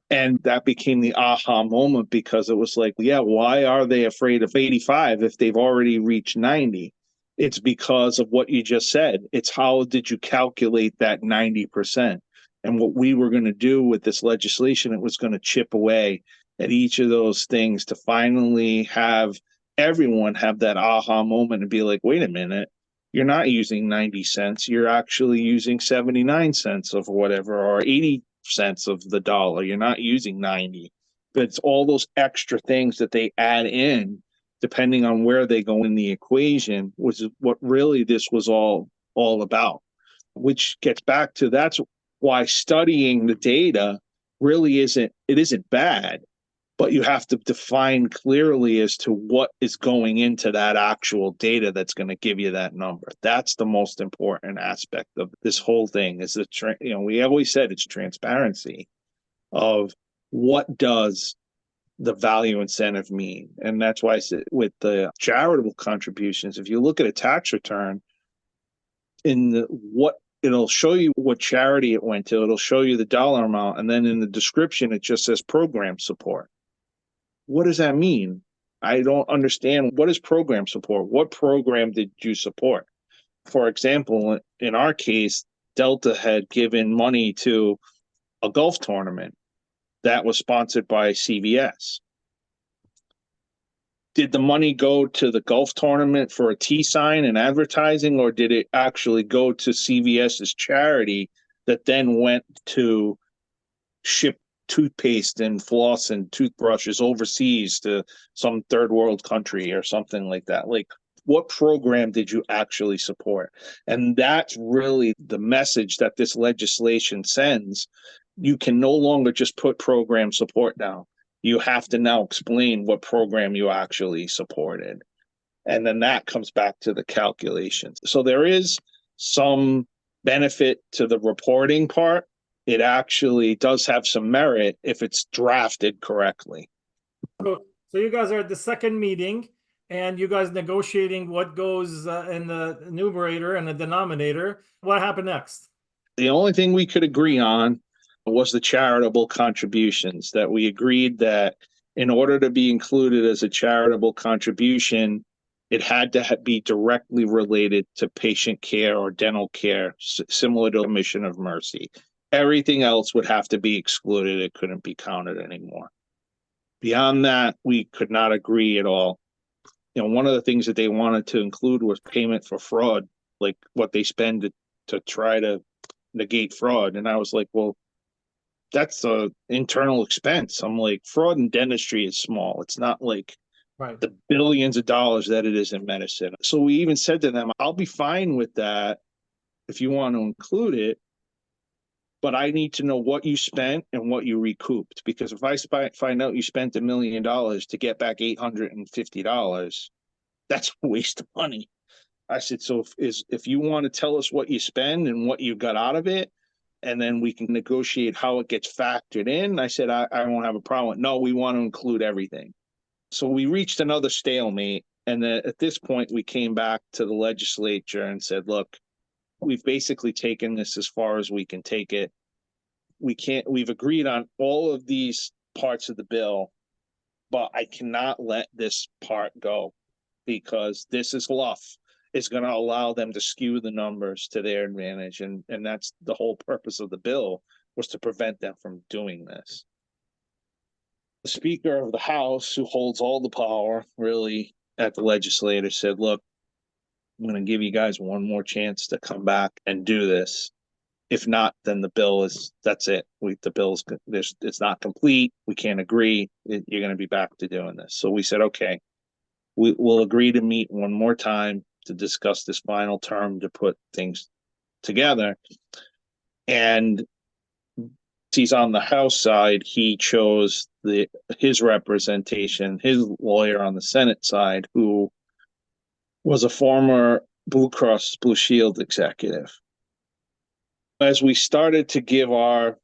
And that became the aha moment, because it was like, yeah, why are they afraid of 85 if they've already reached 90? It's because of what you just said. It's how did you calculate that 90%? And what we were going to do with this legislation, it was going to chip away at each of those things to finally have everyone have that aha moment and be like, wait a minute, you're not using 90 cents. You're actually using 79 cents of whatever, or 80 cents of the dollar. You're not using 90. But it's all those extra things that they add in depending on where they go in the equation, was what really this was all about. Which gets back to, that's why studying the data really isn't bad, but you have to define clearly as to what is going into that actual data that's going to give you that number. That's the most important aspect of this whole thing, is we always said it's transparency of what does the value incentive mean. And that's why I said with the charitable contributions, if you look at a tax return, it'll show you what charity it went to, it'll show you the dollar amount, and then in the description it just says program support. What does that mean? I don't understand. What is program support? What program did you support? For example, in our case, Delta had given money to a golf tournament that was sponsored by CVS. Did the money go to the golf tournament for a T sign and advertising, or did it actually go to CVS's charity that then went to ship toothpaste and floss and toothbrushes overseas to some third world country or something like that? Like, what program did you actually support? And that's really the message that this legislation sends. You can no longer just put program support down. You have to now explain what program you actually supported. And then that comes back to the calculations. So there is some benefit to the reporting part. It actually does have some merit if it's drafted correctly. So you guys are at the second meeting, and you guys negotiating what goes in the numerator and the denominator. What happened next? The only thing we could agree on was the charitable contributions, that we agreed that in order to be included as a charitable contribution, it had to be directly related to patient care or dental care, similar to a mission of mercy. Everything else would have to be excluded. It couldn't be counted anymore. Beyond that, we could not agree at all. One of the things that they wanted to include was payment for fraud, like what they spend to try to negate fraud. And I was like, well, that's an internal expense. I'm like, fraud in dentistry is small. It's not like the billions of dollars that it is in medicine. So we even said to them, I'll be fine with that if you want to include it, but I need to know what you spent and what you recouped. Because if I find out you spent $1 million to get back $850, that's a waste of money. I said, so if you want to tell us what you spend and what you got out of it, and then we can negotiate how it gets factored in, I said, I won't have a problem. No, we want to include everything. So we reached another stalemate. And then at this point, we came back to the legislature and said, look, we've basically taken this as far as we can take it. We've agreed on all of these parts of the bill, but I cannot let this part go, because this is fluff. It's going to allow them to skew the numbers to their advantage. And that's the whole purpose of the bill, was to prevent them from doing this. The Speaker of the House, who holds all the power really at the legislature, said, look, I'm going to give you guys one more chance to come back and do this. If not, then that's it. It's not complete. We can't agree. You're going to be back to doing this. So we said, okay, we'll agree to meet one more time to discuss this final term to put things together. And he's on the House side. He chose his representation, his lawyer on the Senate side, who was a former Blue Cross Blue Shield executive. As we started to give our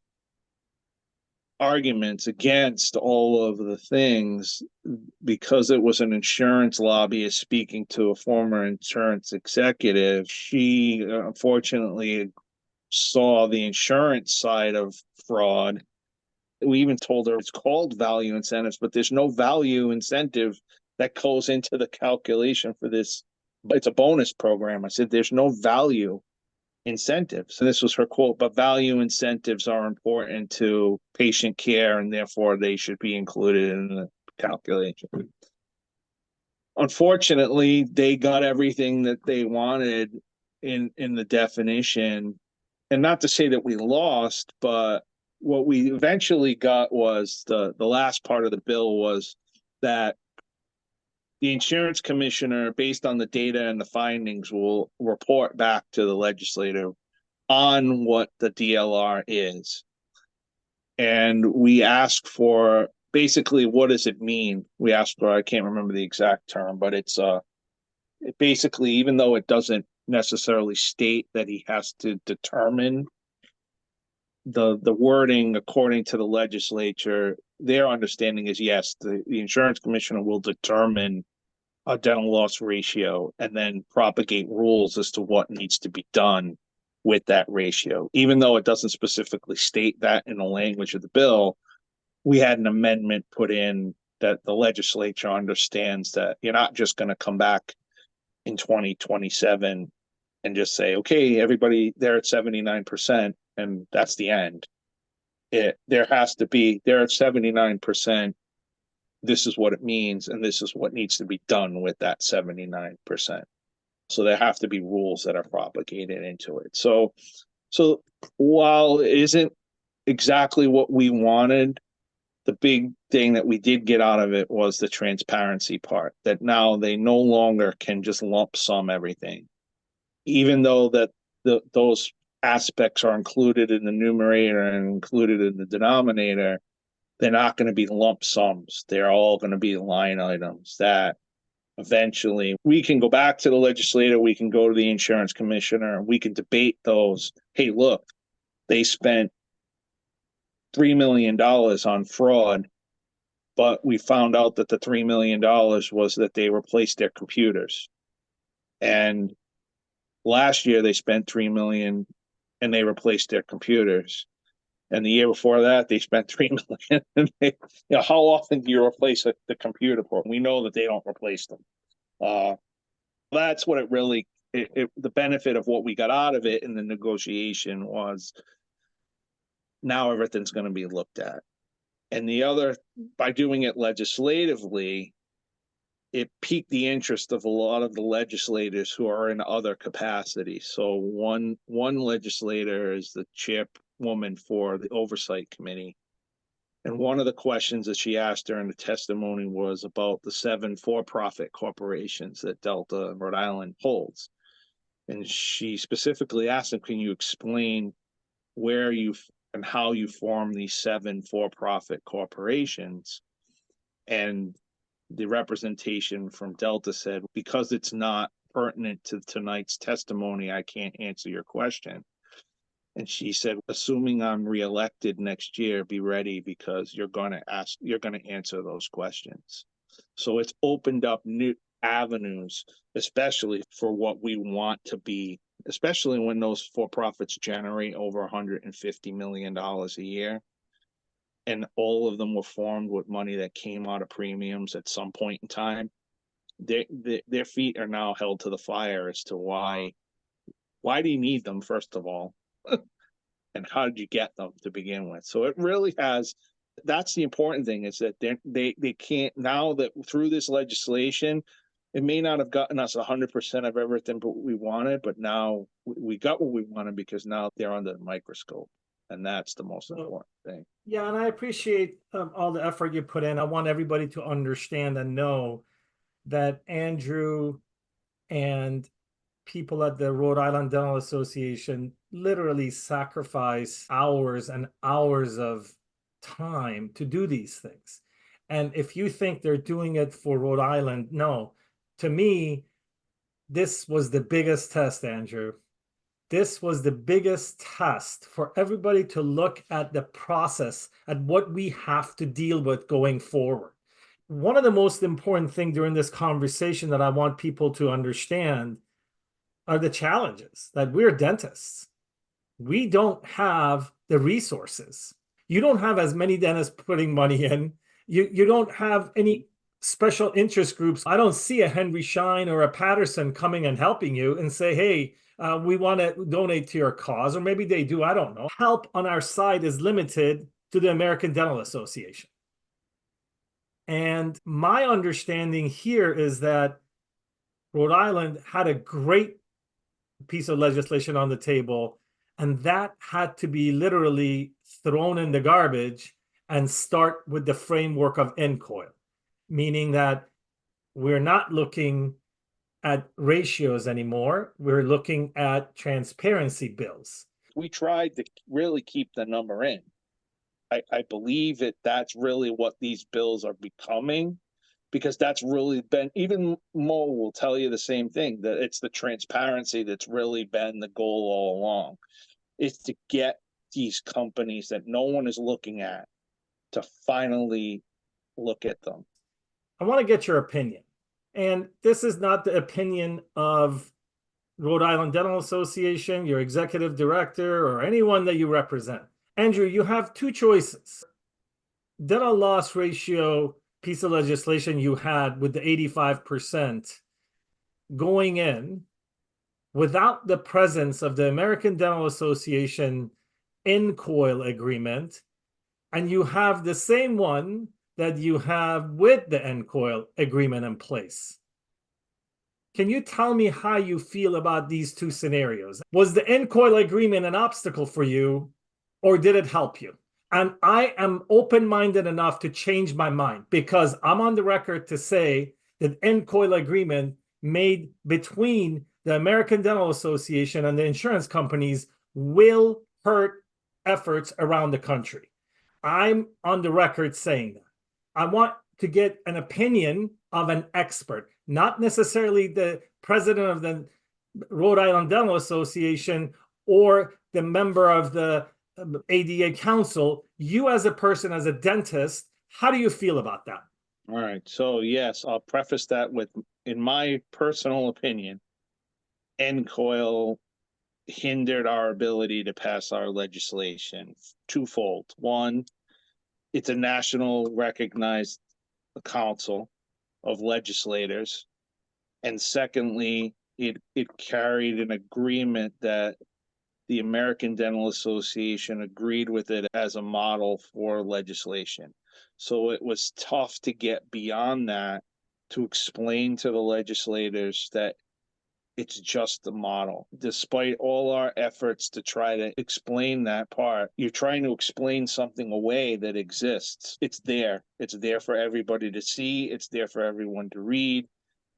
arguments against all of the things, because it was an insurance lobbyist speaking to a former insurance executive, she unfortunately saw the insurance side of fraud. We even told her it's called value incentives, but there's no value incentive that goes into the calculation for this. It's a bonus program. I said, there's no value incentives. And this was her quote, but value incentives are important to patient care and therefore they should be included in the calculation. Unfortunately, they got everything that they wanted in the definition. And not to say that we lost, but what we eventually got was the last part of the bill was that the insurance commissioner, based on the data and the findings, will report back to the legislature on what the DLR is. And we ask for basically, what does it mean? We asked for, I can't remember the exact term, but it basically, even though it doesn't necessarily state that he has to determine the wording according to the legislature, their understanding is yes, the insurance commissioner will determine a dental loss ratio and then propagate rules as to what needs to be done with that ratio. Even though it doesn't specifically state that in the language of the bill, we had an amendment put in that the legislature understands that you're not just going to come back in 2027 and just say, okay, everybody, they're at 79% and that's the end. There has to be, they're at 79%. This is what it means, and this is what needs to be done with that 79%. So there have to be rules that are propagated into it. So while it isn't exactly what we wanted, the big thing that we did get out of it was the transparency part, that now they no longer can just lump sum everything. Even though that those aspects are included in the numerator and included in the denominator, they're not going to be lump sums. They're all going to be line items that eventually we can go back to the legislator, we can go to the insurance commissioner, and we can debate those. Hey, look, they spent $3 million on fraud, but we found out that the $3 million was that they replaced their computers. And last year they spent $3 million and they replaced their computers. And the year before that, they spent $3 million. How often do you replace the computer program? We know that they don't replace them. That's what it really, the benefit of what we got out of it in the negotiation was now everything's going to be looked at. And the other, by doing it legislatively, it piqued the interest of a lot of the legislators who are in other capacities. So one legislator is the chairwoman for the oversight committee. And one of the questions that she asked during the testimony was about the 7 for-profit corporations that Delta Rhode Island holds. And she specifically asked him, can you explain where you and how you form these 7 for-profit corporations? And the representation from Delta said, because it's not pertinent to tonight's testimony, I can't answer your question. And she said, assuming I'm reelected next year, be ready because you're going to answer those questions. So it's opened up new avenues, especially for what we want to be, especially when those for-profits generate over $150 million a year. And all of them were formed with money that came out of premiums at some point in time. Their feet are now held to the fire as to why do you need them, first of all? And how did you get them to begin with? So it really has, that's the important thing, is that they can't, now that through this legislation, It may not have gotten us 100% of everything but we wanted, but now we got what we wanted because now they're under the microscope. And that's the most important thing. Yeah, and I appreciate all the effort you put in. I want everybody to understand and know that Andrew and people at the Rhode Island Dental Association literally sacrifice hours and hours of time to do these things. And if you think they're doing it for Rhode Island, no. To me, this was the biggest test, Andrew. This was the biggest test for everybody to look at the process, at what we have to deal with going forward. One of the most important things during this conversation that I want people to understand are the challenges that we're dentists. We don't have the resources. You don't have as many dentists putting money in. You don't have any special interest groups. I don't see a Henry Schein or a Patterson coming and helping you and say, hey, we want to donate to your cause, or maybe they do, I don't know. Help on our side is limited to the American Dental Association. And my understanding here is that Rhode Island had a great piece of legislation on the table, and that had to be literally thrown in the garbage and start with the framework of NCOIL, meaning that we're not looking at ratios anymore. We're looking at transparency bills. We tried to really keep the number in. I believe that's really what these bills are becoming, because that's really been, even Mo will tell you the same thing, that it's the transparency that's really been the goal all along. Is to get these companies that no one is looking at to finally look at them. I want to get your opinion. And this is not the opinion of Rhode Island Dental Association, your executive director, or anyone that you represent. Andrew, you have two choices. Dental loss ratio piece of legislation you had with the 85% going in without the presence of the American Dental Association NCOIL agreement, and you have the same one that you have with the NCOIL agreement in place. Can you tell me how you feel about these two scenarios? Was the NCOIL agreement an obstacle for you, or did it help you? And I am open-minded enough to change my mind, because I'm on the record to say that NCOIL agreement made between the American Dental Association and the insurance companies will hurt efforts around the country. I'm on the record saying that. I want to get an opinion of an expert, not necessarily the president of the Rhode Island Dental Association or the member of the ADA Council. You as a person, as a dentist, how do you feel about that? All right. So yes, I'll preface that with, in my personal opinion, NCOIL hindered our ability to pass our legislation twofold. One, it's a national recognized council of legislators. And secondly, it carried an agreement that the American Dental Association agreed with it as a model for legislation. So it was tough to get beyond that to explain to the legislators that it's just the model. Despite all our efforts to try to explain that part, you're trying to explain something away that exists. It's there. It's there for everybody to see. It's there for everyone to read.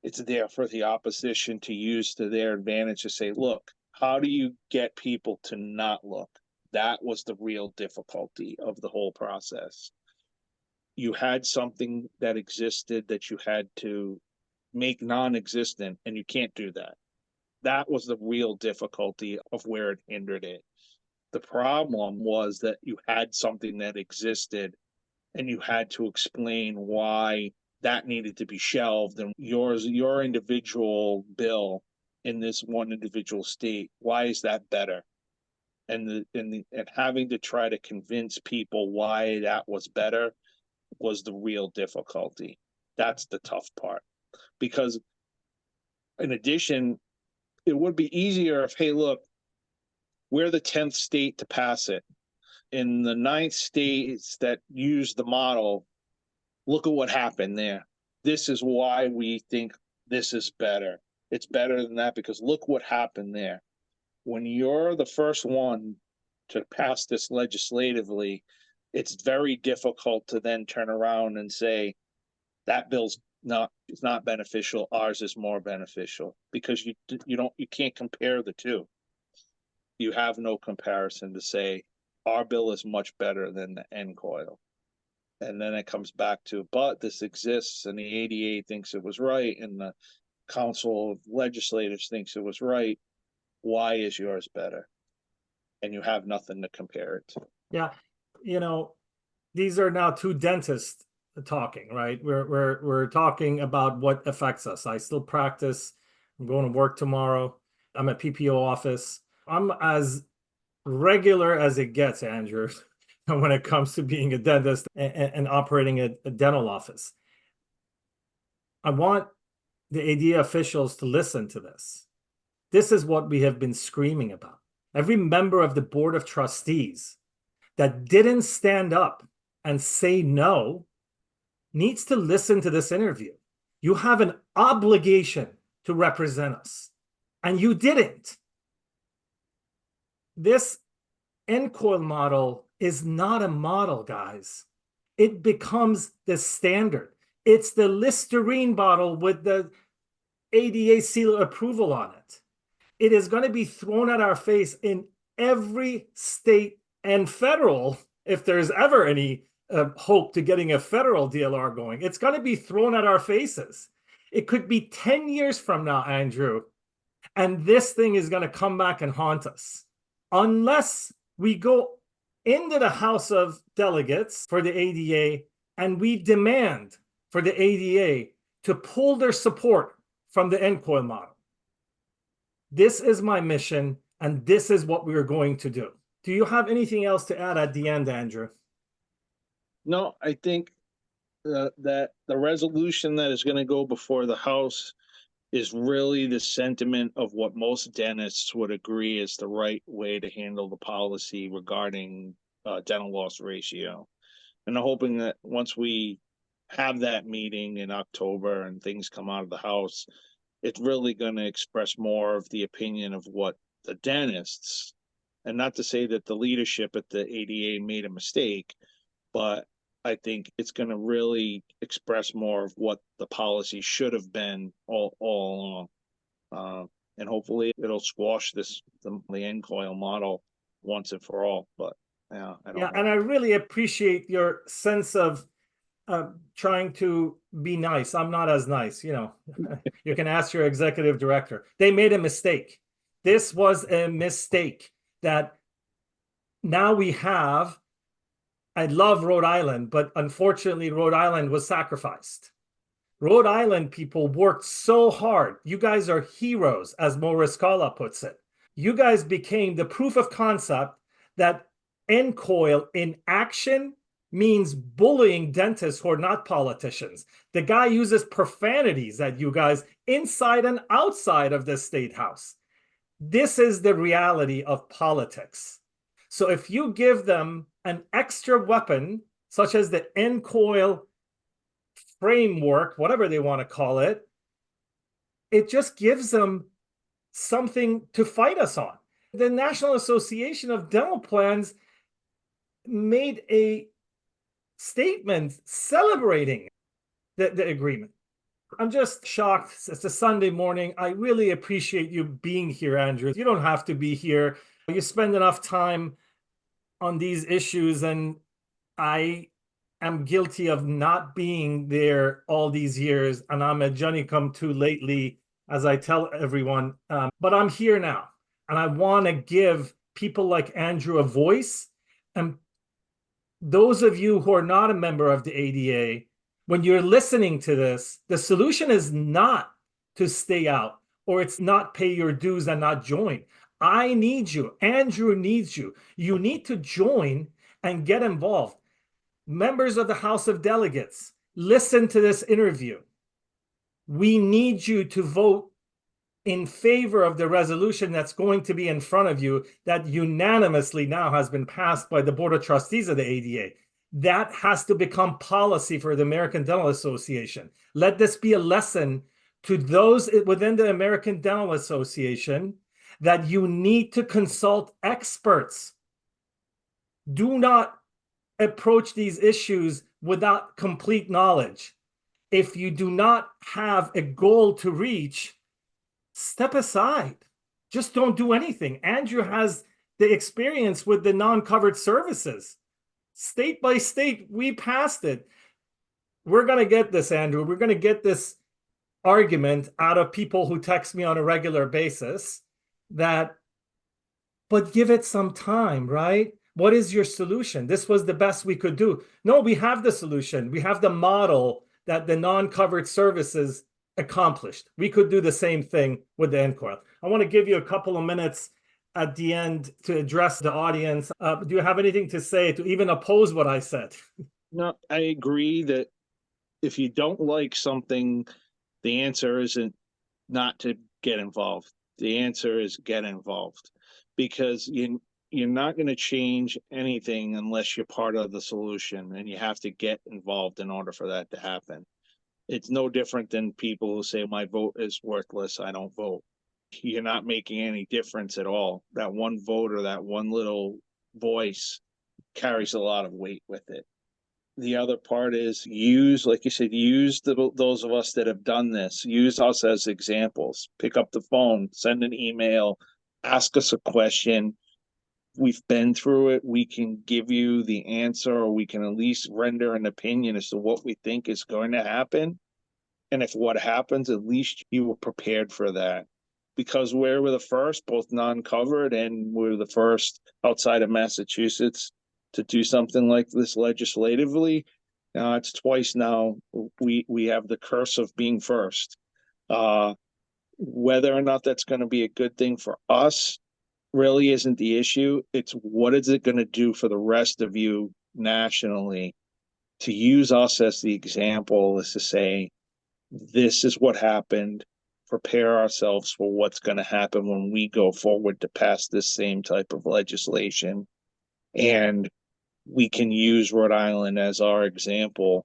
It's there for the opposition to use to their advantage to say, look, how do you get people to not look? That was the real difficulty of the whole process. You had something that existed that you had to make non-existent, and you can't do that. That was the real difficulty of where it hindered it. The problem was that you had something that existed, and you had to explain why that needed to be shelved, and your individual bill in this one individual state, why is that better? And having to try to convince people why that was better was the real difficulty. That's the tough part. Because in addition, it would be easier if, hey, look, we're the 10th state to pass it. In the 9th states that use the model, look at what happened there. This is why we think this is better. It's better than that because look what happened there. When you're the first one to pass this legislatively, it's very difficult to then turn around and say that bill's not beneficial. Ours is more beneficial because you can't compare the two. You have no comparison to say our bill is much better than the NCOIL. And then it comes back to, but this exists and the ADA thinks it was right and the Council of Legislators thinks it was right. Why is yours better? And you have nothing to compare it to. Yeah, these are now two dentists talking, right? We're talking about what affects us. I still practice. I'm going to work tomorrow. I'm at PPO office. I'm as regular as it gets, Andrew, when it comes to being a dentist and operating a dental office. I want the ADA officials to listen to this. This is what we have been screaming about. Every member of the Board of Trustees that didn't stand up and say no needs to listen to this interview. You have an obligation to represent us, and you didn't. This NCOIL model is not a model, guys. It becomes the standard. It's the Listerine bottle with the ADA seal of approval on it. It is going to be thrown at our face in every state and federal, if there's ever any hope to getting a federal DLR going. It's going to be thrown at our faces. It could be 10 years from now, Andrew, and this thing is going to come back and haunt us. Unless we go into the House of Delegates for the ADA and we demand for the ADA to pull their support from the NCOIL model. This is my mission, and this is what we are going to do. Do you have anything else to add at the end, Andrew? No, I think that the resolution that is going to go before the House is really the sentiment of what most dentists would agree is the right way to handle the policy regarding dental loss ratio. And I'm hoping that once we have that meeting in October and things come out of the House, it's really going to express more of the opinion of what the dentists, and not to say that the leadership at the ADA made a mistake, but I think it's going to really express more of what the policy should have been all along. And hopefully it'll squash the NCOIL model once and for all. But yeah, I don't know. And I really appreciate your sense of trying to be nice. I'm not as nice, you can ask your executive director. They made a mistake. This was a mistake that now we have. I love Rhode Island, but unfortunately, Rhode Island was sacrificed. Rhode Island people worked so hard. You guys are heroes, as Maurice Scala puts it. You guys became the proof of concept that NCOIL in action means bullying dentists who are not politicians. The guy uses profanities at you guys inside and outside of the State House. This is the reality of politics. So if you give them an extra weapon, such as the NCOIL framework, whatever they want to call it, it just gives them something to fight us on. The National Association of Dental Plans made a statement celebrating the agreement. I'm just shocked. It's a Sunday morning. I really appreciate you being here, Andrew. You don't have to be here. You spend enough time on these issues, and I am guilty of not being there all these years, and I'm a Johnny-come-to lately, as I tell everyone. But I'm here now, and I want to give people like Andrew a voice. And those of you who are not a member of the ADA, when you're listening to this, the solution is not to stay out, or it's not pay your dues and not join. I need you. Andrew needs you. You need to join and get involved. Members of the House of Delegates, listen to this interview. We need you to vote in favor of the resolution that's going to be in front of you that unanimously now has been passed by the Board of Trustees of the ADA. That has to become policy for the American Dental Association. Let this be a lesson to those within the American Dental Association that you need to consult experts. Do not approach these issues without complete knowledge. If you do not have a goal to reach, step aside. Just don't do anything. Andrew has the experience with the non-covered services. State by state, we passed it. We're going to get this, Andrew. We're going to get this argument out of people who text me on a regular basis that, but give it some time, right? What is your solution? This was the best we could do. No, we have the solution. We have the model that the non-covered services accomplished. We could do the same thing with the NCOIL. I want to give you a couple of minutes at the end to address the audience. Do you have anything to say to even oppose what I said? No, I agree that if you don't like something, the answer isn't not to get involved. The answer is get involved, because you're not going to change anything unless you're part of the solution, and you have to get involved in order for that to happen. It's no different than people who say my vote is worthless, I don't vote. You're not making any difference at all. That one vote or that one little voice carries a lot of weight with it. The other part is use, like you said, use those of us that have done this. Use us as examples. Pick up the phone, send an email, ask us a question. We've been through it. We can give you the answer, or we can at least render an opinion as to what we think is going to happen. And if what happens, at least you were prepared for that. Because we're the first, both non-covered, and we're the first outside of Massachusetts to do something like this legislatively. It's twice now we have the curse of being first. Whether or not that's going to be a good thing for us really isn't the issue. It's what is it going to do for the rest of you nationally. To use us as the example is to say, this is what happened. Prepare ourselves for what's going to happen when we go forward to pass this same type of legislation. And we can use Rhode Island as our example.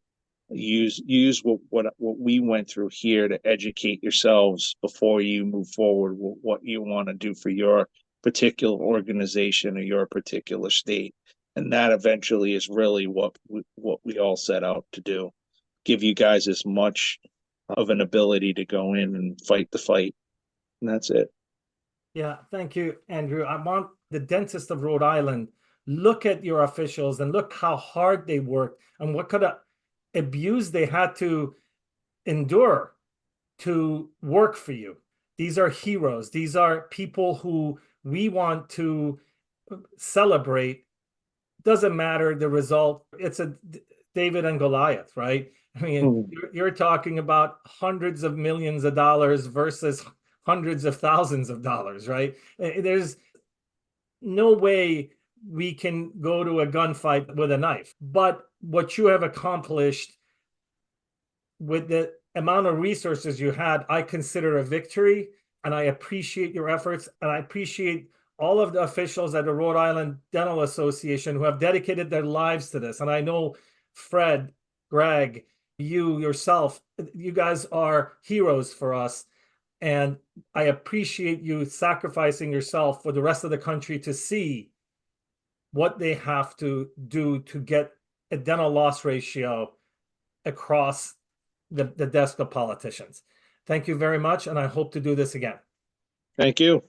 Use what we went through here to educate yourselves before you move forward with what you want to do for your particular organization or your particular state. And that eventually is really what we all set out to do. Give you guys as much of an ability to go in and fight the fight. And that's it. Yeah, thank you, Andrew. I want the dentist of Rhode Island, look at your officials and look how hard they worked and what kind of abuse they had to endure to work for you. These are heroes. These are people who we want to celebrate. Doesn't matter the result. It's a David and Goliath, right? I mean, you're talking about hundreds of millions of dollars versus hundreds of thousands of dollars, right? There's no way we can go to a gunfight with a knife. But what you have accomplished with the amount of resources you had, I consider a victory, and I appreciate your efforts, and I appreciate all of the officials at the Rhode Island Dental Association who have dedicated their lives to this. And I know Fred, Greg, you yourself, you guys are heroes for us. And I appreciate you sacrificing yourself for the rest of the country to see what they have to do to get a dental loss ratio across the desk of politicians. Thank you very much, and I hope to do this again. Thank you.